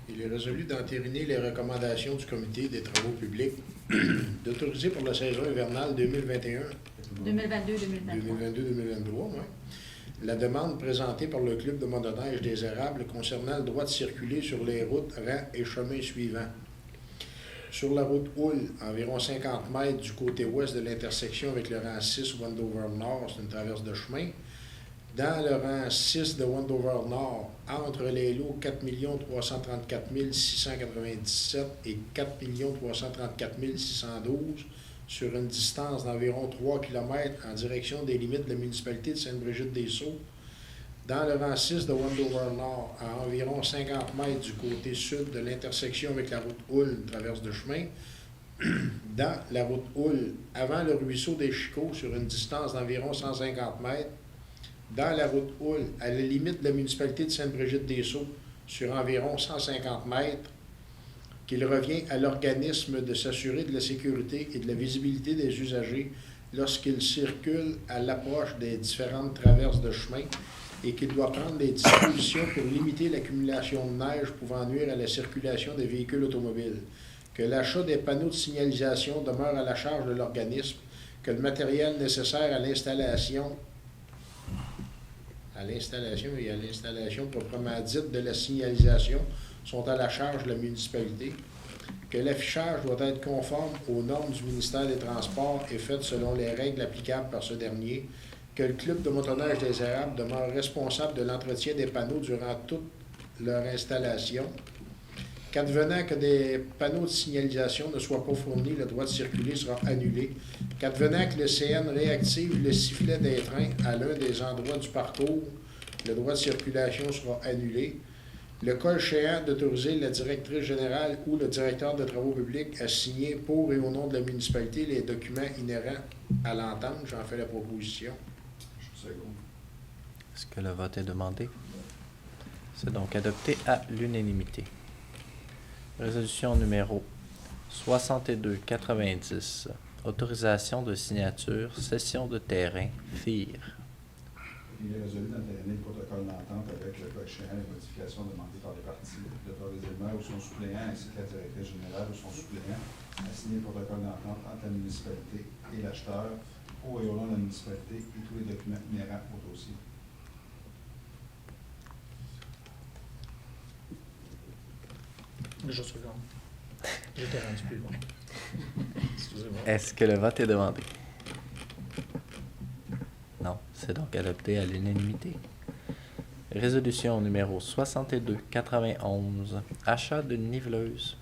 [SPEAKER 11] Il est résolu d'entériner les recommandations du Comité des travaux publics d'autoriser pour la saison hivernale 2021
[SPEAKER 7] 2022-2023.
[SPEAKER 11] 2022-2023, oui. La demande présentée par le Club de motoneige des Érables concernant le droit de circuler sur les routes, rangs et chemins suivants. Sur la route Houle, environ 50 mètres du côté ouest de l'intersection avec le rang 6 Wendover Nord, c'est une traverse de chemin. Dans le rang 6 de Wendover Nord, entre les lots 4 334 697 et 4 334 612, sur une distance d'environ 3 km en direction des limites de la municipalité de Sainte-Brigitte-des-Sceaux. Dans le rang 6 de Wendover Nord, à environ 50 mètres du côté sud de l'intersection avec la route Houle, une traverse de chemin. Dans la route Houle, avant le ruisseau des Chicots, sur une distance d'environ 150 mètres. Dans la route Houle, à la limite de la municipalité de Sainte-Brigitte-des-Sceaux, sur environ 150 mètres, qu'il revient à l'organisme de s'assurer de la sécurité et de la visibilité des usagers lorsqu'ils circulent à l'approche des différentes traverses de chemin et qu'il doit prendre des dispositions pour limiter l'accumulation de neige pouvant nuire à la circulation des véhicules automobiles, que l'achat des panneaux de signalisation demeure à la charge de l'organisme, que le matériel nécessaire à l'installation et à l'installation proprement dite de la signalisation sont à la charge de la municipalité, que l'affichage doit être conforme aux normes du ministère des Transports et fait selon les règles applicables par ce dernier, que le Club de motoneige des Érables demeure responsable de l'entretien des panneaux durant toute leur installation. Qu'advenant que des panneaux de signalisation ne soient pas fournis, le droit de circuler sera annulé. Qu'advenant que le CN réactive le sifflet des trains à l'un des endroits du parcours, le droit de circulation sera annulé. Le cas échéant d'autoriser la directrice générale ou le directeur de travaux publics à signer pour et au nom de la municipalité les documents inhérents à l'entente. J'en fais la proposition.
[SPEAKER 1] Est-ce que le vote est demandé? C'est donc adopté à l'unanimité. Résolution numéro 6290. Autorisation de signature, cession de terrain, FIR.
[SPEAKER 4] Il est résolu d'entériner le protocole d'entente avec le cas échéant les modifications demandées par les parties. D'autoriser le maire ou son suppléant ainsi que la directrice générale ou son suppléant à signer le protocole d'entente entre la municipalité et l'acheteur pour et au nom de la municipalité et tous les documents inhérents au dossier.
[SPEAKER 8] Je suis seconde. J'étais rendu plus loin. Excusez-moi.
[SPEAKER 1] Est-ce que le vote est demandé? Non, c'est donc adopté à l'unanimité. Résolution numéro 6291. Achat d'une niveleuse.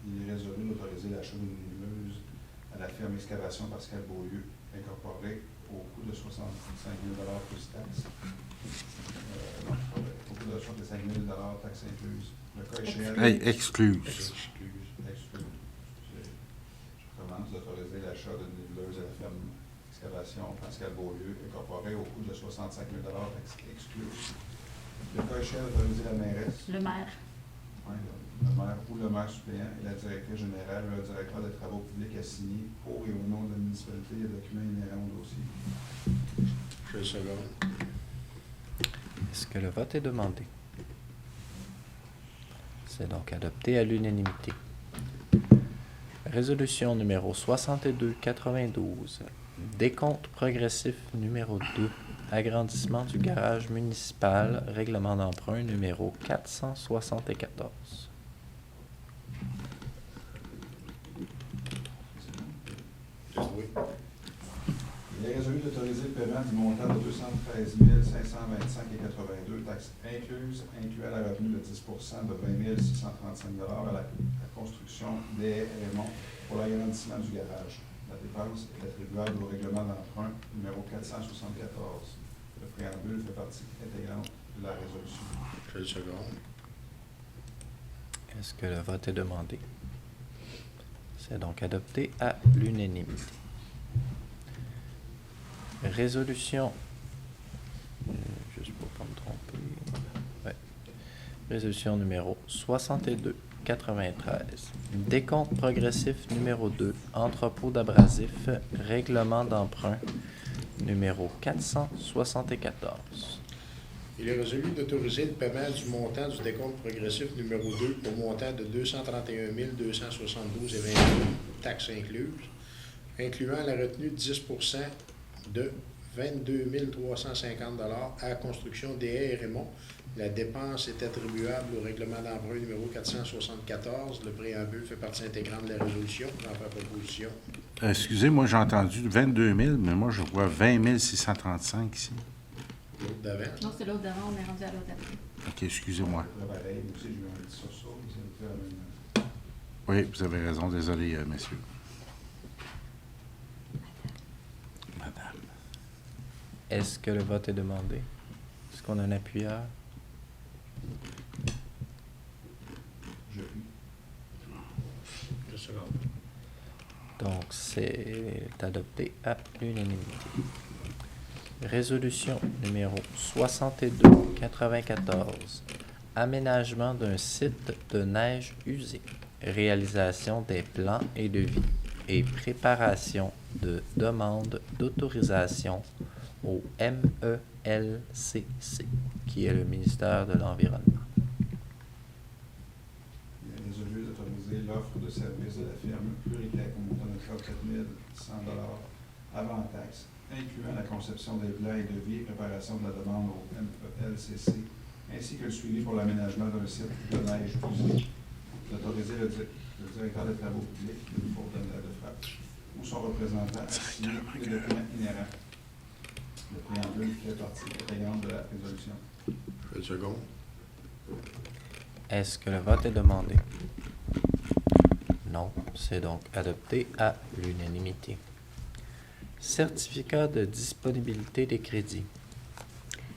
[SPEAKER 4] Il est résolu d'autoriser l'achat d'une niveleuse à la firme Excavation Pascal Beaulieu, incorporée au coût de 65 000 plus taxes. Au coût de 65 000 taxes incluses. Le cas échéant...
[SPEAKER 6] Excluse.
[SPEAKER 4] Je recommence d'autoriser l'achat d'une niveleuse à la firme Excavation Pascal Beaulieu, incorporée au coût de 65 000 taxes excluses. Le cas échéant d'autoriser la mairesse...
[SPEAKER 7] Le maire.
[SPEAKER 4] Oui, le maire ou le maire suppléant et la directrice générale ou le directeur des travaux publics à signer pour et au nom de la municipalité les documents inhérents au dossier.
[SPEAKER 11] Je le seconde.
[SPEAKER 1] Est-ce que le vote est demandé? C'est donc adopté à l'unanimité. Résolution numéro 6292. Décompte progressif numéro 2. Agrandissement du garage municipal. Règlement d'emprunt numéro 474.
[SPEAKER 11] Oui.
[SPEAKER 4] Il est résolu d'autoriser le paiement du montant de 213 525,82 taxes incluses, incluant la revenu de 10 de 20 635 à la construction des Raymond pour l'agrandissement du garage. La dépense est attribuable au règlement d'emprunt numéro 474. Le préambule fait partie intégrante de la résolution.
[SPEAKER 11] Je le seconde.
[SPEAKER 1] Est-ce que le vote est demandé? C'est donc adopté à l'unanimité. Résolution, juste pour ne pas me tromper, ouais. Résolution numéro 6293. Décompte progressif numéro 2, entrepôt d'abrasifs, règlement d'emprunt numéro 474.
[SPEAKER 11] Il est résolu d'autoriser le paiement du montant du décompte progressif numéro 2 au montant de 231 272,22 taxes incluses, incluant la retenue de 10 de 22 350 à la construction des haies et Raymond. La dépense est attribuable au règlement d'emprunt numéro 474. Le préambule fait partie intégrante de la résolution. J'en fais proposition.
[SPEAKER 6] Excusez, moi j'ai entendu 22 000, mais moi je vois 20 635 ici.
[SPEAKER 11] L'autre d'avant.
[SPEAKER 7] Non, c'est l'autre d'avant, on est rendu à l'autre d'avant.
[SPEAKER 6] OK, excusez-moi.
[SPEAKER 4] Pareil, aussi, j'ai eu un petit sursaut, mais c'est la même.
[SPEAKER 6] Oui, vous avez raison. Désolé, messieurs.
[SPEAKER 1] Madame. Est-ce que le vote est demandé? Est-ce qu'on a un appuyeur?
[SPEAKER 4] Je prie.
[SPEAKER 11] Je seconde.
[SPEAKER 1] Donc, c'est adopté à l'unanimité. Résolution numéro 6294. Aménagement d'un site de neige usée. Réalisation des plans et devis et préparation de demande d'autorisation au MELCC, qui est le ministère de l'Environnement.
[SPEAKER 4] Il est résolu d'autoriser l'offre de service de la firme Pluriclec au montant de 4 100 avant taxe, incluant la conception des plans et devis et préparation de la demande au MELCC, ainsi que le suivi pour l'aménagement d'un site de neige usé. D'autoriser le directeur des travaux publics, une faute de frappe, ou son représentant, signé les documents inhérents. Le préambule qui fait partie intégrante de la résolution.
[SPEAKER 11] Une seconde.
[SPEAKER 1] Est-ce que le vote est demandé? Non, c'est donc adopté à l'unanimité. Certificat de disponibilité des crédits.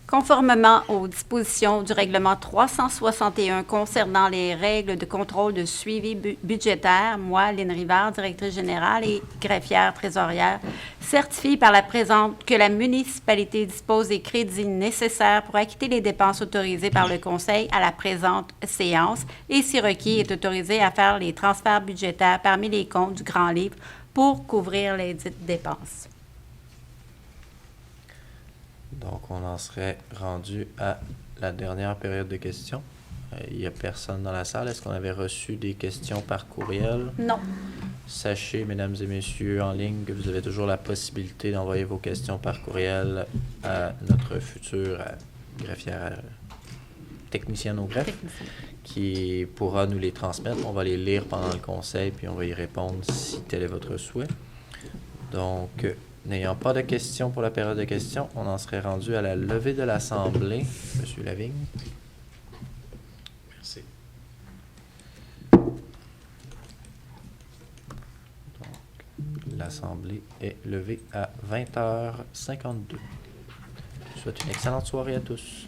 [SPEAKER 12] Conformément aux dispositions du règlement 361 concernant les règles de contrôle de suivi budgétaire, moi, Lynne Rivard, directrice générale et greffière trésorière, certifie par la présente que la municipalité dispose des crédits nécessaires pour acquitter les dépenses autorisées par le Conseil à la présente séance et, si requis, est autorisée à faire les transferts budgétaires parmi les comptes du Grand Livre pour couvrir les dites dépenses.
[SPEAKER 1] Donc, on en serait rendu à la dernière période de questions. Il n'y a personne dans la salle. Est-ce qu'on avait reçu des questions par courriel?
[SPEAKER 12] Non.
[SPEAKER 1] Sachez, mesdames et messieurs, en ligne, que vous avez toujours la possibilité d'envoyer vos questions par courriel à notre future greffière, technicienne au greffe, qui pourra nous les transmettre. On va les lire pendant le conseil, puis on va y répondre si tel est votre souhait. Donc, n'ayant pas de questions pour la période de questions, on en serait rendu à la levée de l'Assemblée. Monsieur Lavigne.
[SPEAKER 11] Merci.
[SPEAKER 1] L'Assemblée est levée à 20h52. Je vous souhaite une excellente soirée à tous.